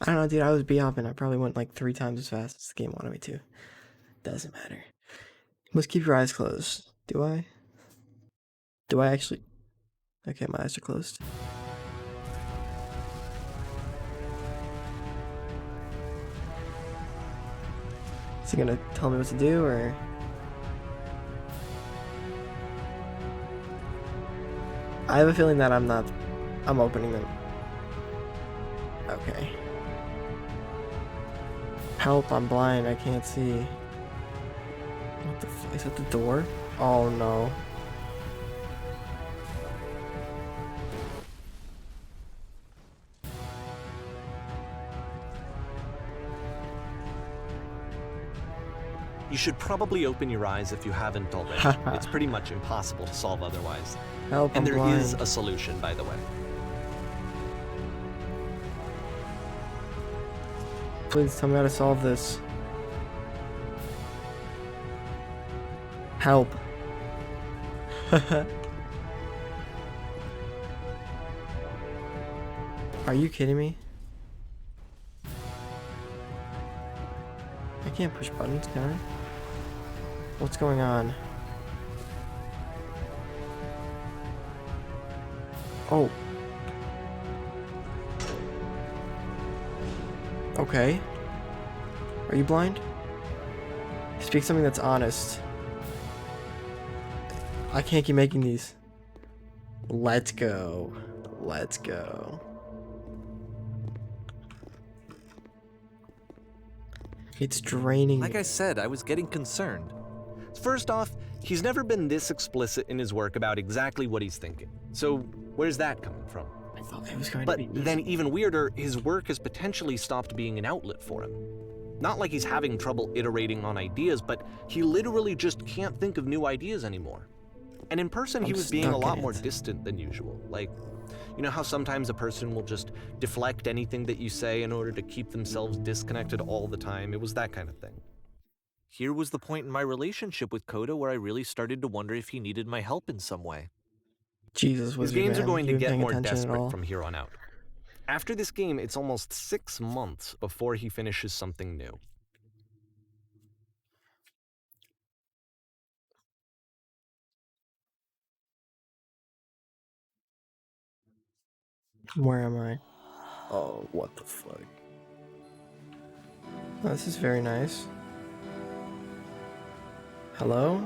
I don't know, dude. I was B-hopping. I probably went like 3 times as fast as the game wanted me to. Doesn't matter. You must keep your eyes closed. Do I? Do I actually? Okay, my eyes are closed. Is he gonna tell me what to do, or? I have a feeling that I'm opening them. Okay. Help, I'm blind, I can't see. What the fuck? Is that the door? Oh no. You should probably open your eyes if you haven't already. It's pretty much impossible to solve otherwise. Help, And I'm there blind. is a solution, by the way. Please tell me how to solve this. Help. Are you kidding me? I can't push buttons, can I? What's going on? Oh. Okay. Are you blind? Speak something that's honest. I can't keep making these. Let's go. Let's go. It's draining Like me. I said, I was getting concerned. First off, he's never been this explicit in his work about exactly what he's thinking. So where's that coming from? I thought it was going But to be then even weirder, his work has potentially stopped being an outlet for him. Not like he's having trouble iterating on ideas, but he literally just can't think of new ideas anymore. And in person, he I'm was being a stuck lot in more it. distant than usual. Like, you know how sometimes a person will just deflect anything that you say in order to keep themselves disconnected all the time? It was that kind of thing. Here was the point in my relationship with Coda where I really started to wonder if he needed my help in some way. Jesus, His Wizard games are Man, going to you get paying more attention at desperate all? from here on out. After this game, it's almost 6 months before he finishes something new. Where am I? Oh, what the fuck? Oh, this is very nice. Hello?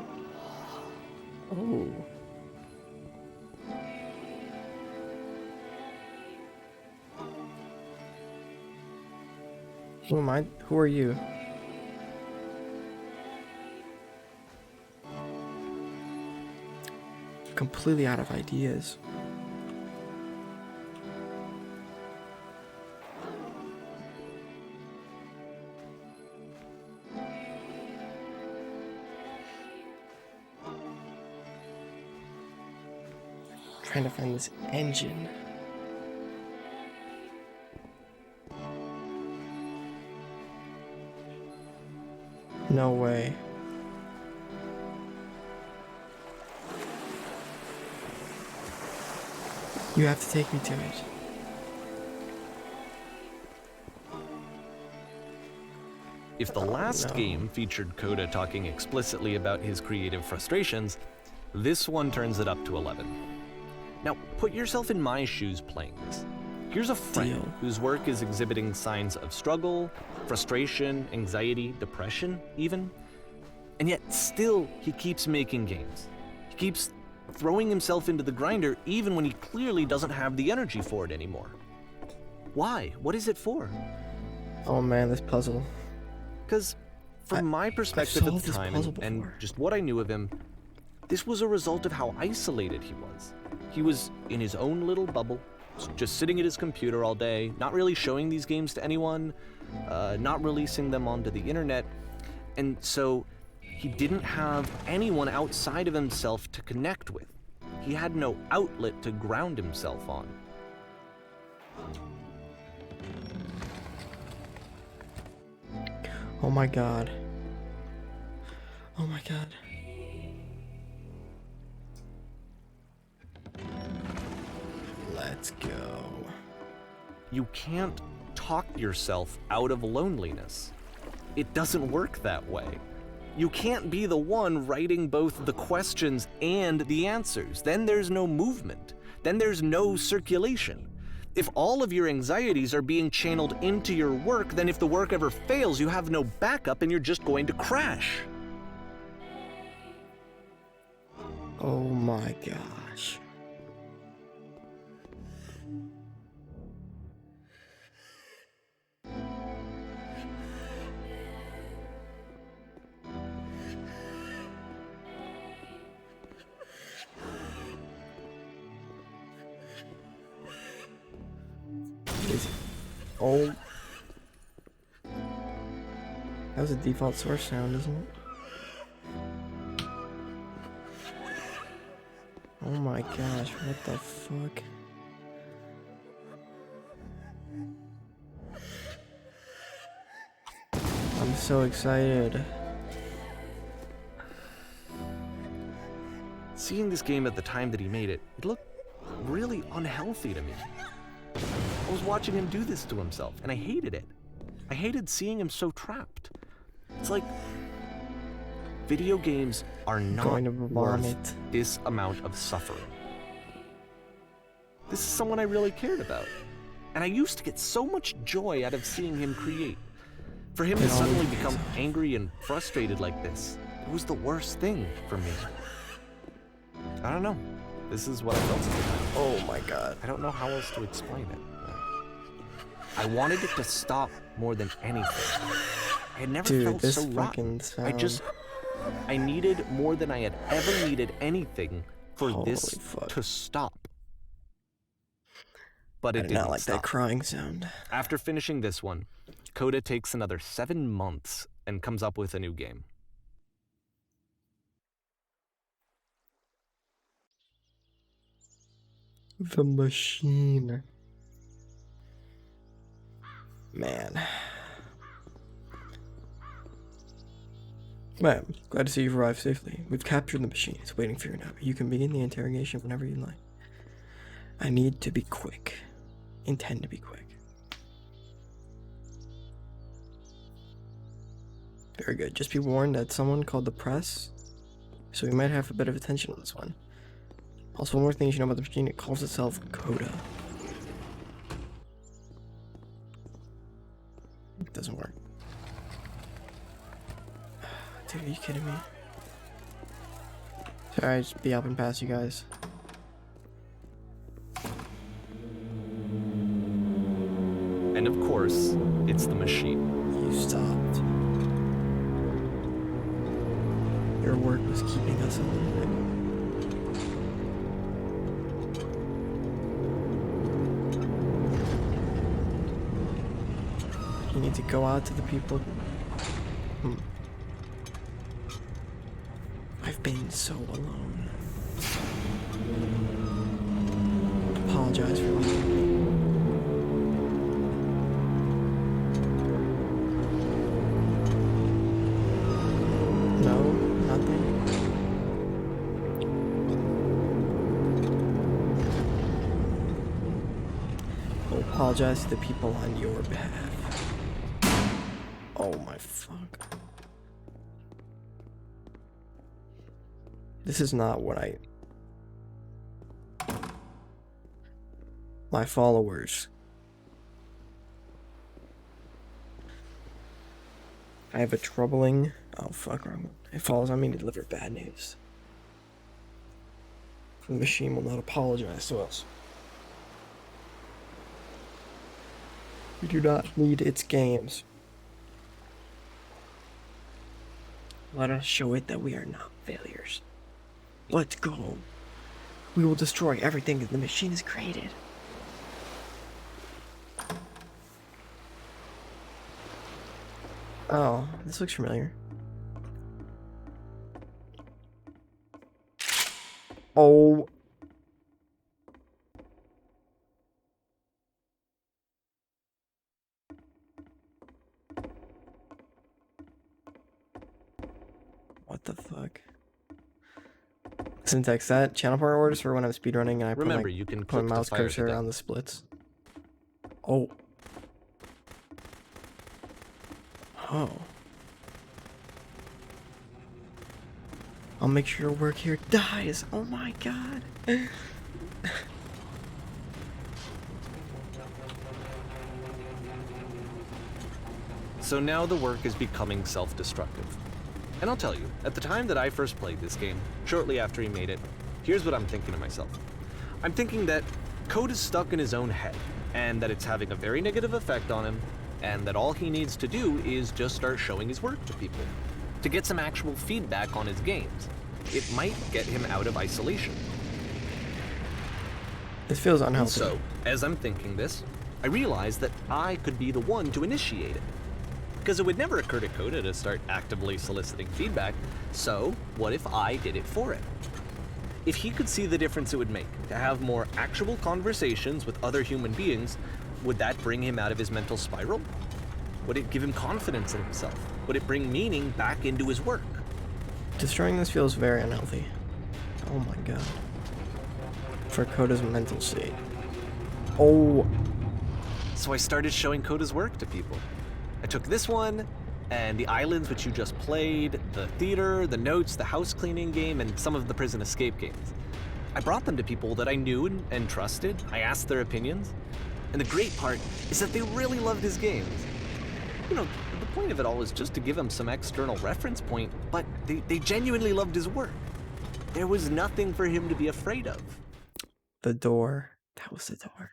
Oh. Who am I? Who are you? Completely out of ideas. Trying to find this engine. No way. You have to take me to it. If the last no. game featured Coda talking explicitly about his creative frustrations, this one turns it up to 11. Now, put yourself in my shoes playing this. Here's a friend Deal. whose work is exhibiting signs of struggle, frustration, anxiety, depression, even. And yet, still, he keeps making games. He keeps throwing himself into the grinder even when he clearly doesn't have the energy for it anymore. Why? What is it for? Oh man, this puzzle. Because from my perspective at solved the this time puzzle and before. just what I knew of him, this was a result of how isolated he was. He was in his own little bubble, just sitting at his computer all day, not really showing these games to anyone, not releasing them onto the internet, and so he didn't have anyone outside of himself to connect with. He had no outlet to ground himself on. Oh my god. Oh my god. Let's go. You can't talk yourself out of loneliness. It doesn't work that way. You can't be the one writing both the questions and the answers. Then there's no movement. Then there's no circulation. If all of your anxieties are being channeled into your work, then if the work ever fails, you have no backup and you're just going to crash. Oh my gosh. Oh. That was a default source sound, isn't it? Oh my gosh, what the fuck? I'm so excited. Seeing this game at the time that he made it, it looked really unhealthy to me. I was watching him do this to himself, and I hated it. I hated seeing him so trapped. It's like video games are not Going to worth vomit. this amount of suffering. This is someone I really cared about, and I used to get so much joy out of seeing him create. For him to It suddenly always become pays off. angry and frustrated like this, it was the worst thing for me. I don't know. This is what I felt at the time. Oh my god. I don't know how else to explain it. I wanted it to stop more than anything. I had never Dude, felt this so fucking rotten. sound. I needed more than I had ever needed anything for Holy this fuck. to stop. But I it did didn't not like stop. that crying sound. After finishing this one, Coda takes another 7 months and comes up with a new game. The machine. Man. Ma'am, glad to see you've arrived safely. We've captured the machine. It's waiting for you now. You can begin the interrogation whenever you like. I need to be quick. Intend to be quick. Very good. Just be warned that someone called the press, so we might have a bit of attention on this one. Also, one more thing you should know about the machine, it calls itself Coda. It doesn't work. Dude, are you kidding me? Sorry, I just be up and past you guys. And of course, it's the machine. You stopped. Your work was keeping us alive. You need to go out to the people. I've been so alone. Apologize for leaving me. No, nothing. I'll apologize to the people on your behalf. Oh my fuck. fuck? This is not what my followers. I have a troubling... Oh, fuck, wrong. It follows on me to deliver bad news. The machine will not apologize to us. We do not need its games. Let us show it that we are not failures. Let's go. We will destroy everything that the machine has created. Oh, this looks familiar. Oh. What the fuck? Syntax that channel power orders for when I'm speedrunning and I Remember, you can put click my to mouse fire the cursor gun. on the splits. Oh. Oh. I'll make sure work here dies. Oh my god. So now the work is becoming self-destructive. And I'll tell you, at the time that I first played this game, shortly after he made it, here's what I'm thinking to myself. I'm thinking that code is stuck in his own head, and that it's having a very negative effect on him, and that all he needs to do is just start showing his work to people, to get some actual feedback on his games. It might get him out of isolation. This feels unhealthy. So, as I'm thinking this, I realize that I could be the one to initiate it. Because it would never occur to Coda to start actively soliciting feedback, so what if I did it for him? If he could see the difference it would make to have more actual conversations with other human beings, would that bring him out of his mental spiral? Would it give him confidence in himself? Would it bring meaning back into his work? Destroying this feels very unhealthy. Oh my god. For Coda's mental state. Oh. So I started showing Coda's work to people. I took this one, and the islands which you just played, the theater, the notes, the house cleaning game, and some of the prison escape games. I brought them to people that I knew and trusted. I asked their opinions. And the great part is that they really loved his games. You know, the point of it all is just to give him some external reference point, but they genuinely loved his work. There was nothing for him to be afraid of. The door. That was the door.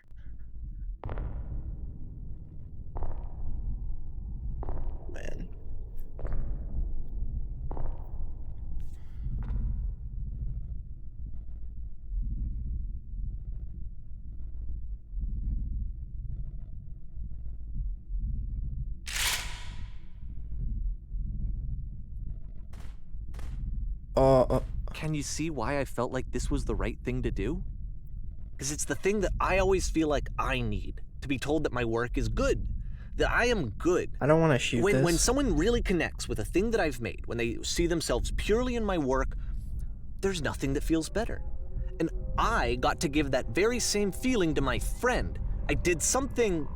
Man. Can you see why I felt like this was the right thing to do? Because it's the thing that I always feel like I need, to be told that my work is good, that I am good. I don't want to shoot this. When someone really connects with a thing that I've made, when they see themselves purely in my work, there's nothing that feels better. And I got to give that very same feeling to my friend. I did something...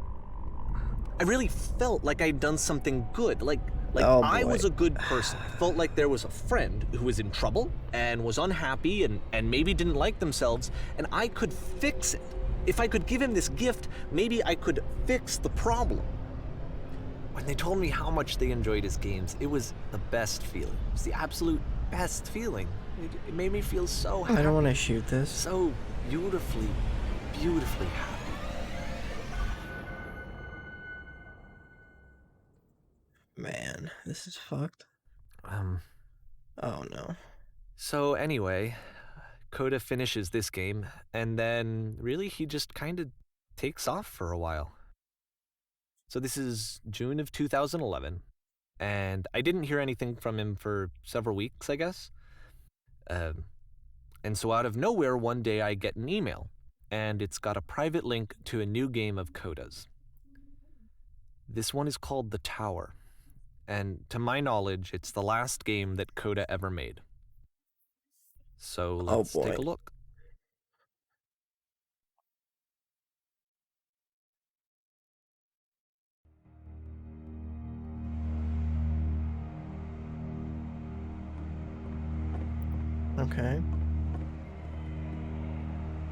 I really felt like I'd done something good, like Oh, I boy. was a good person. I felt like there was a friend who was in trouble and was unhappy and maybe didn't like themselves, and I could fix it. If I could give him this gift, maybe I could fix the problem. When they told me how much they enjoyed his games, it was the best feeling. It was the absolute best feeling. It made me feel so happy. I don't want to shoot this. So beautifully, beautifully happy. Man, this is fucked. Oh no. So anyway, Coda finishes this game, and then really he just kind of takes off for a while. So this is June of 2011, and I didn't hear anything from him for several weeks, I guess. And so out of nowhere, one day I get an email, and it's got a private link to a new game of Coda's. This one is called The Tower, and to my knowledge, it's the last game that Coda ever made. So let's boy. take a look. Okay.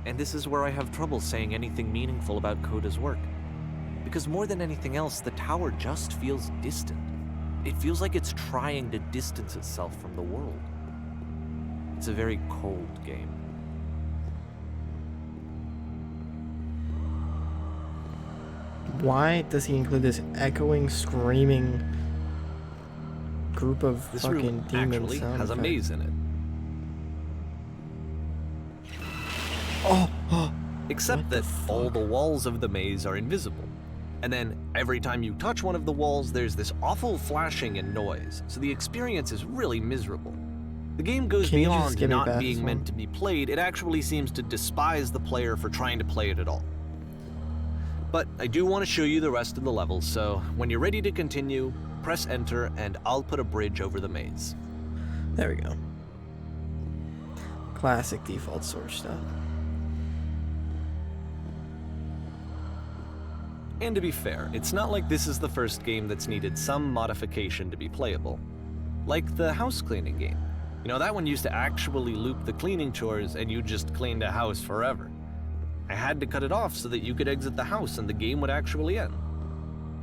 And this is where I have trouble saying anything meaningful about Coda's work. Because more than anything else, the tower just feels distant. It feels like it's trying to distance itself from the world. It's a very cold game. Why does he include this echoing, screaming group of This fucking room demons? actually has a maze in it. Oh, Except What the that all the walls of the maze are invisible. And then every time you touch one of the walls, there's this awful flashing and noise, so the experience is really miserable. The game goes Can you just beyond give me not back being this meant one? to be played, it actually seems to despise the player for trying to play it at all. But I do want to show you the rest of the levels, so when you're ready to continue, press enter and I'll put a bridge over the maze. there we go. Classic default Source stuff. And to be fair, it's not like this is the first game that's needed some modification to be playable. Like the house cleaning game. You know, that one used to actually loop the cleaning chores and you just cleaned a house forever. I had to cut it off so that you could exit the house and the game would actually end.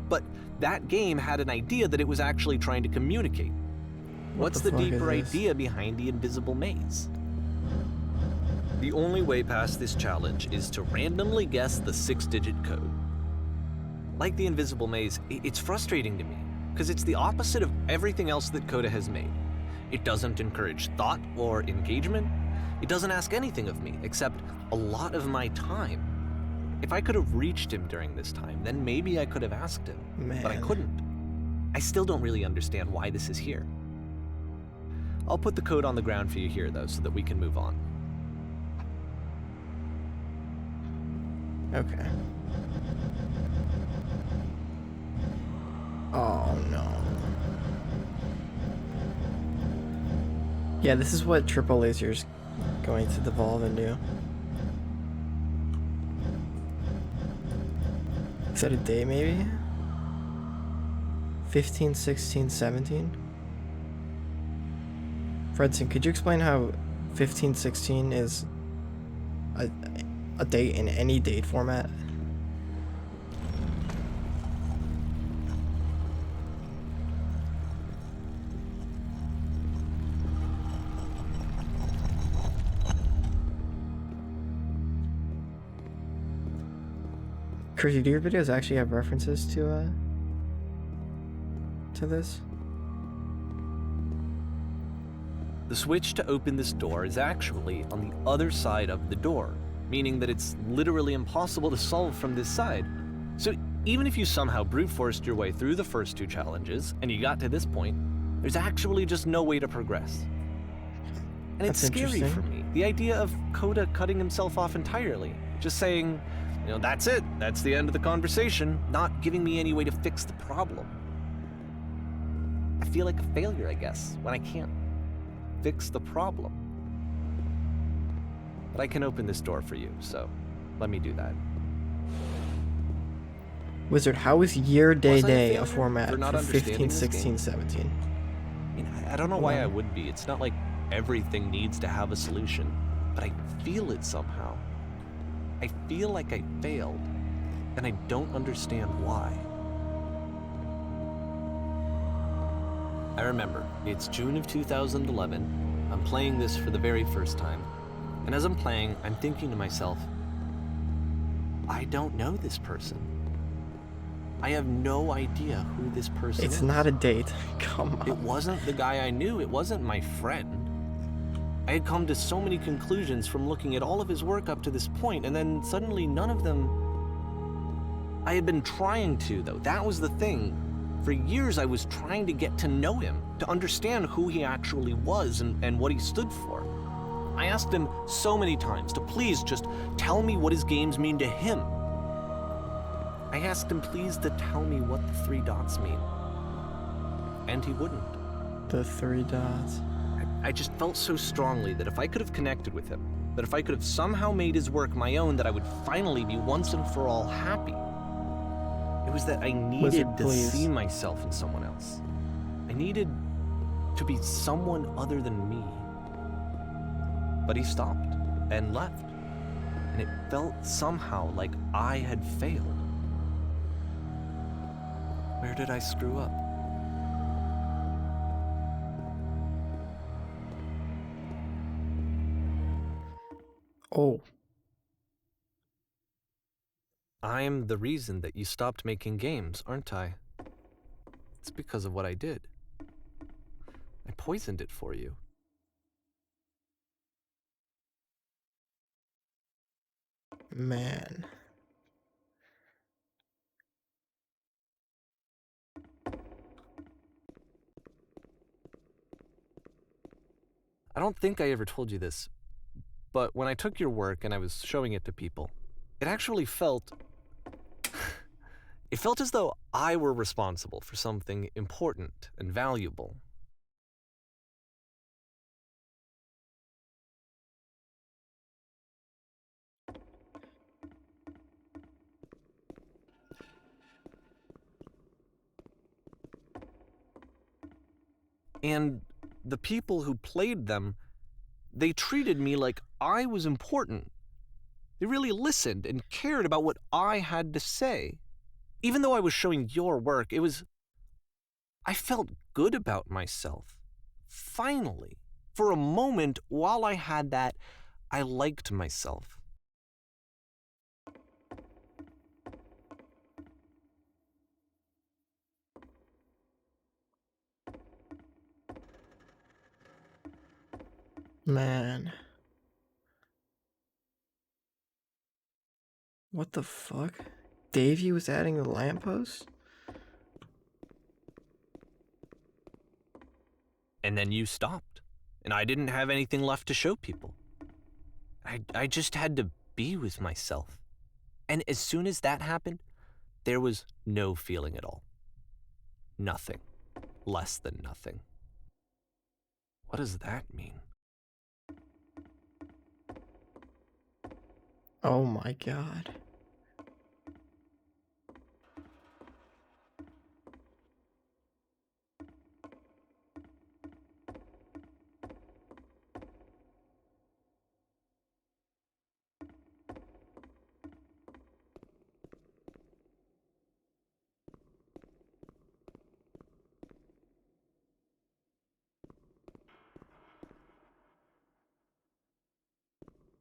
But that game had an idea that it was actually trying to communicate. What's the fuck is deeper this? idea behind the invisible maze? The only way past this challenge is to randomly guess the 6-digit code. Like the invisible maze, it's frustrating to me, because it's the opposite of everything else that Coda has made. It doesn't encourage thought or engagement. It doesn't ask anything of me, except a lot of my time. If I could have reached him during this time, then maybe I could have asked him, but I Man. couldn't. I still don't really understand why this is here. I'll put the code on the ground for you here, though, so that we can move on. Okay. Oh no. Yeah, this is what triple laser's going to devolve into. Is that a day maybe? 15, 16, 17? Fredson, could you explain how 15, 16 is a date in any date format? Chrissy, do your videos actually have references to this? The switch to open this door is actually on the other side of the door, meaning that it's literally impossible to solve from this side. So even if you somehow brute forced your way through the first 2 challenges and you got to this point, there's actually just no way to progress. And it's That's scary interesting. for me, the idea of Coda cutting himself off entirely, just saying, you know, that's it, that's the end of the conversation, not giving me any way to fix the problem. I feel like a failure, I guess, when I can't fix the problem. But I can open this door for you, so let me do that. Wizard, how is year, day, Was I a day a failure format for not for understanding 15, this 16, game? 17? I mean, I don't know why I would be. It's not like everything needs to have a solution, but I feel it somehow. I feel like I failed, and I don't understand why. I remember, it's June of 2011. I'm playing this for the very first time. And as I'm playing, I'm thinking to myself, I don't know this person. I have no idea who this person is. It's not a date. Come It on. wasn't the guy I knew. It wasn't my friend. I had come to so many conclusions from looking at all of his work up to this point, and then suddenly none of them... I had been trying to, though. That was the thing. For years, I was trying to get to know him, to understand who he actually was and what he stood for. I asked him so many times to please just tell me what his games mean to him. I asked him please to tell me what the 3 dots mean. And he wouldn't. The 3 dots. I just felt so strongly that if I could have connected with him, that if I could have somehow made his work my own, that I would finally be once and for all happy. It was that I needed Wizard, to please. see myself in someone else. I needed to be someone other than me. But he stopped and left, and it felt somehow like I had failed. Where did I screw up? Oh. I'm the reason that you stopped making games, aren't I? It's because of what I did. I poisoned it for you. Man. I don't think I ever told you this, but when I took your work and I was showing it to people, it actually felt... it felt as though I were responsible for something important and valuable. And the people who played them, they treated me like I was important. They really listened and cared about what I had to say. Even though I was showing your work, I felt good about myself. Finally. For a moment, while I had that, I liked myself. Man. What the fuck? Davey was adding the lamppost? And then you stopped, and I didn't have anything left to show people. I just had to be with myself. And as soon as that happened, there was no feeling at all. Nothing. Less than nothing. What does that mean? Oh my god.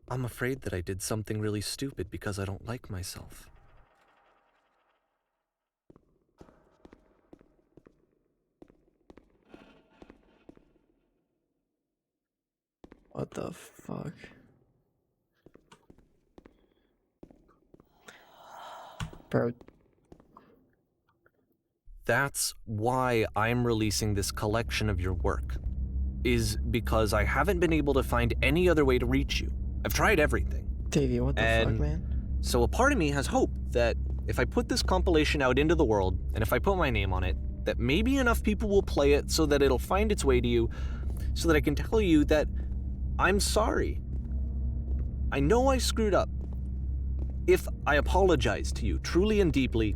I'm afraid that I did something really stupid because I don't like myself. What the fuck? Bro, That's why I'm releasing this collection of your work, is because I haven't been able to find any other way to reach you. I've tried everything. Davey, what the fuck, And man? So a part of me has hope that if I put this compilation out into the world, and if I put my name on it, that maybe enough people will play it so that it'll find its way to you, so that I can tell you that I'm sorry. I know I screwed up. If I apologize to you truly and deeply,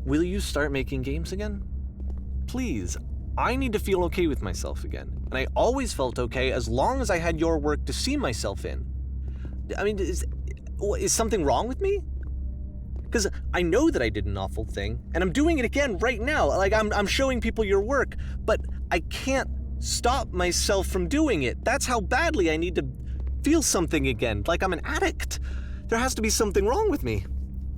will you start making games again? Please, I need to feel okay with myself again. And I always felt okay as long as I had your work to see myself in. I mean, is something wrong with me? Because I know that I did an awful thing, and I'm doing it again right now. Like, I'm showing people your work, but I can't stop myself from doing it. That's how badly I need to feel something again, like I'm an addict. There has to be something wrong with me.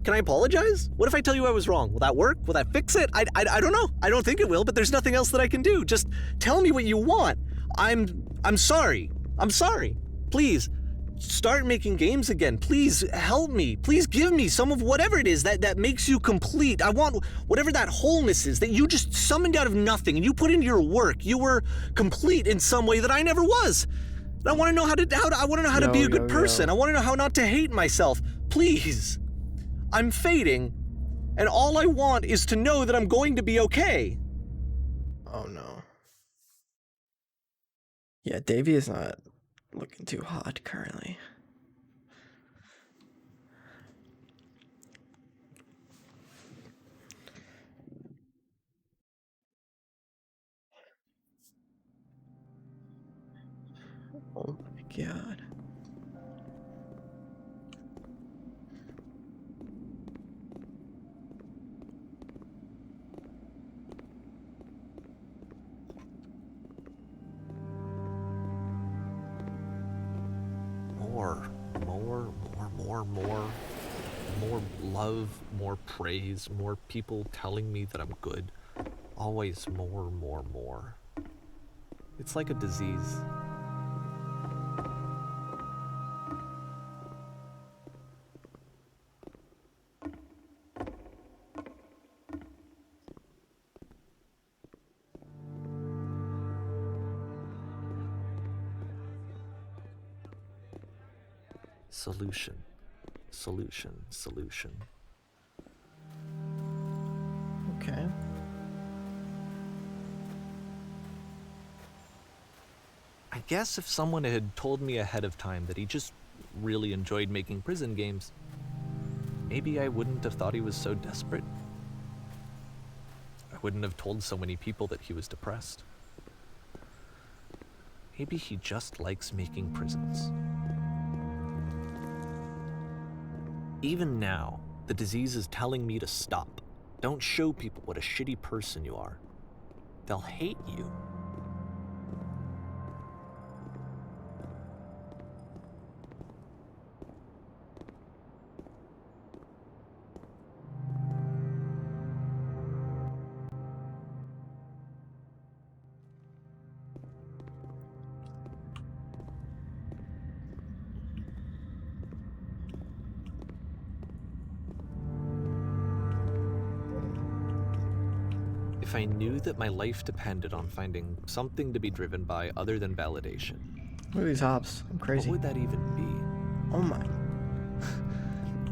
Can I apologize? What if I tell you I was wrong? Will that work? Will that fix it? I don't know. I don't think it will, but there's nothing else that I can do. Just tell me what you want. I'm sorry. I'm sorry. Please, start making games again. Please help me. Please give me some of whatever it is that makes you complete. I want whatever that wholeness is that you just summoned out of nothing and you put into your work. You were complete in some way that I never was. I want to know how to be a good person. I want to know how not to hate myself. Please. I'm fading, and all I want is to know that I'm going to be okay. Oh no. Yeah, Davey is not looking too hot currently. Oh my god. More love, more praise, more people telling me that I'm good. Always more. It's like a disease. Solution. Okay. I guess if someone had told me ahead of time that he just really enjoyed making prison games, maybe I wouldn't have thought he was so desperate. I wouldn't have told so many people that he was depressed. Maybe he just likes making prisons. Even now, the disease is telling me to stop. Don't show people what a shitty person you are. They'll hate you. If I knew that my life depended on finding something to be driven by other than validation, Look at these hops. I'm what crazy. would that even be? Oh my.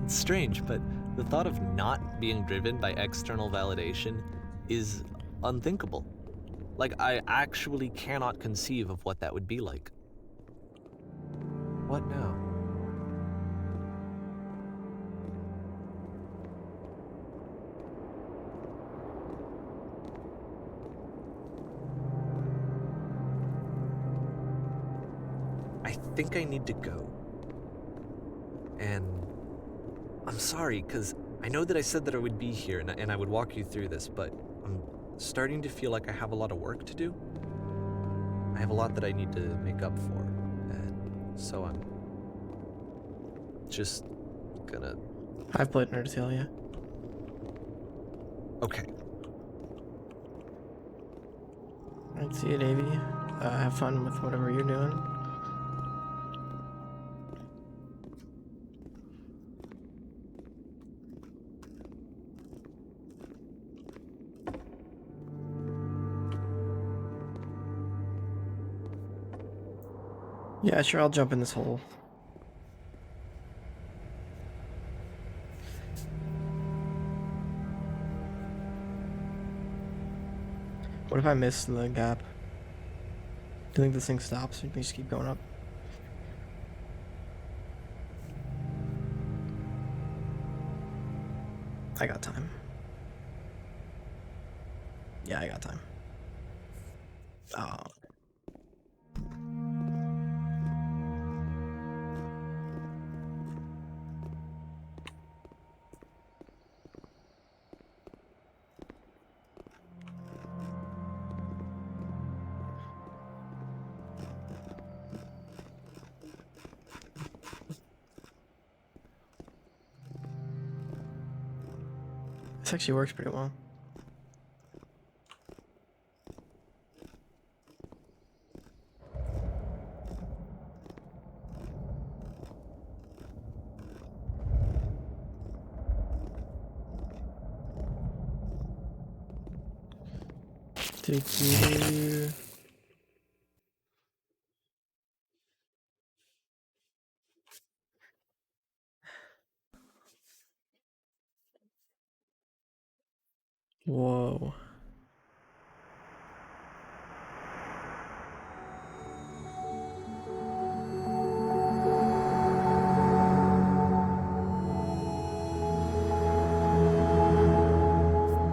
It's strange, but the thought of not being driven by external validation is unthinkable. Like, I actually cannot conceive of what that would be like. What now? I think I need to go. And I'm sorry, because I know that I said that I would be here and I would walk you through this, but I'm starting to feel like I have a lot of work to do. I have a lot that I need to make up for, and so I'm just gonna... I've played Nerdtail, yeah. Okay. Alright, see you, Davey. Have fun with whatever you're doing. Yeah, sure, I'll jump in this hole. What if I miss the gap? Do you think this thing stops or can you just keep going up? I got time. Yeah, I got time. Oh. This actually works pretty well. Do-do-do. Whoa.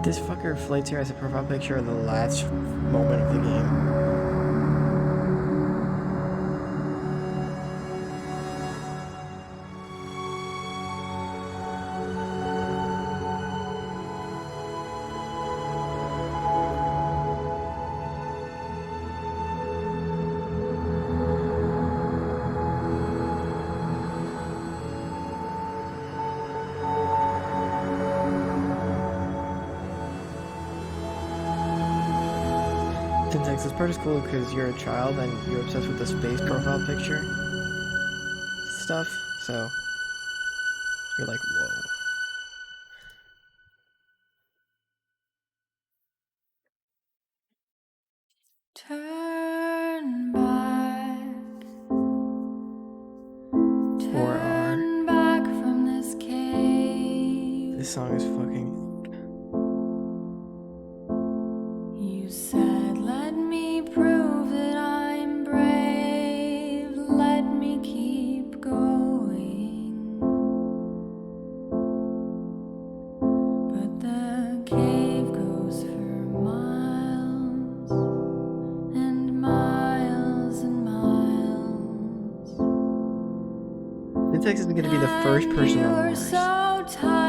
This fucker flights here as a profile picture of the last moment of the game. Syntax, this part is cool because you're a child and you're obsessed with the space profile picture stuff, so you're like, whoa. Turn back. Turn back from this cave. This song is fucking. You said, let me prove that I'm brave. Let me keep going. But the cave goes for miles and miles and miles. Syntax is gonna be the first person on You're Mars. so tired.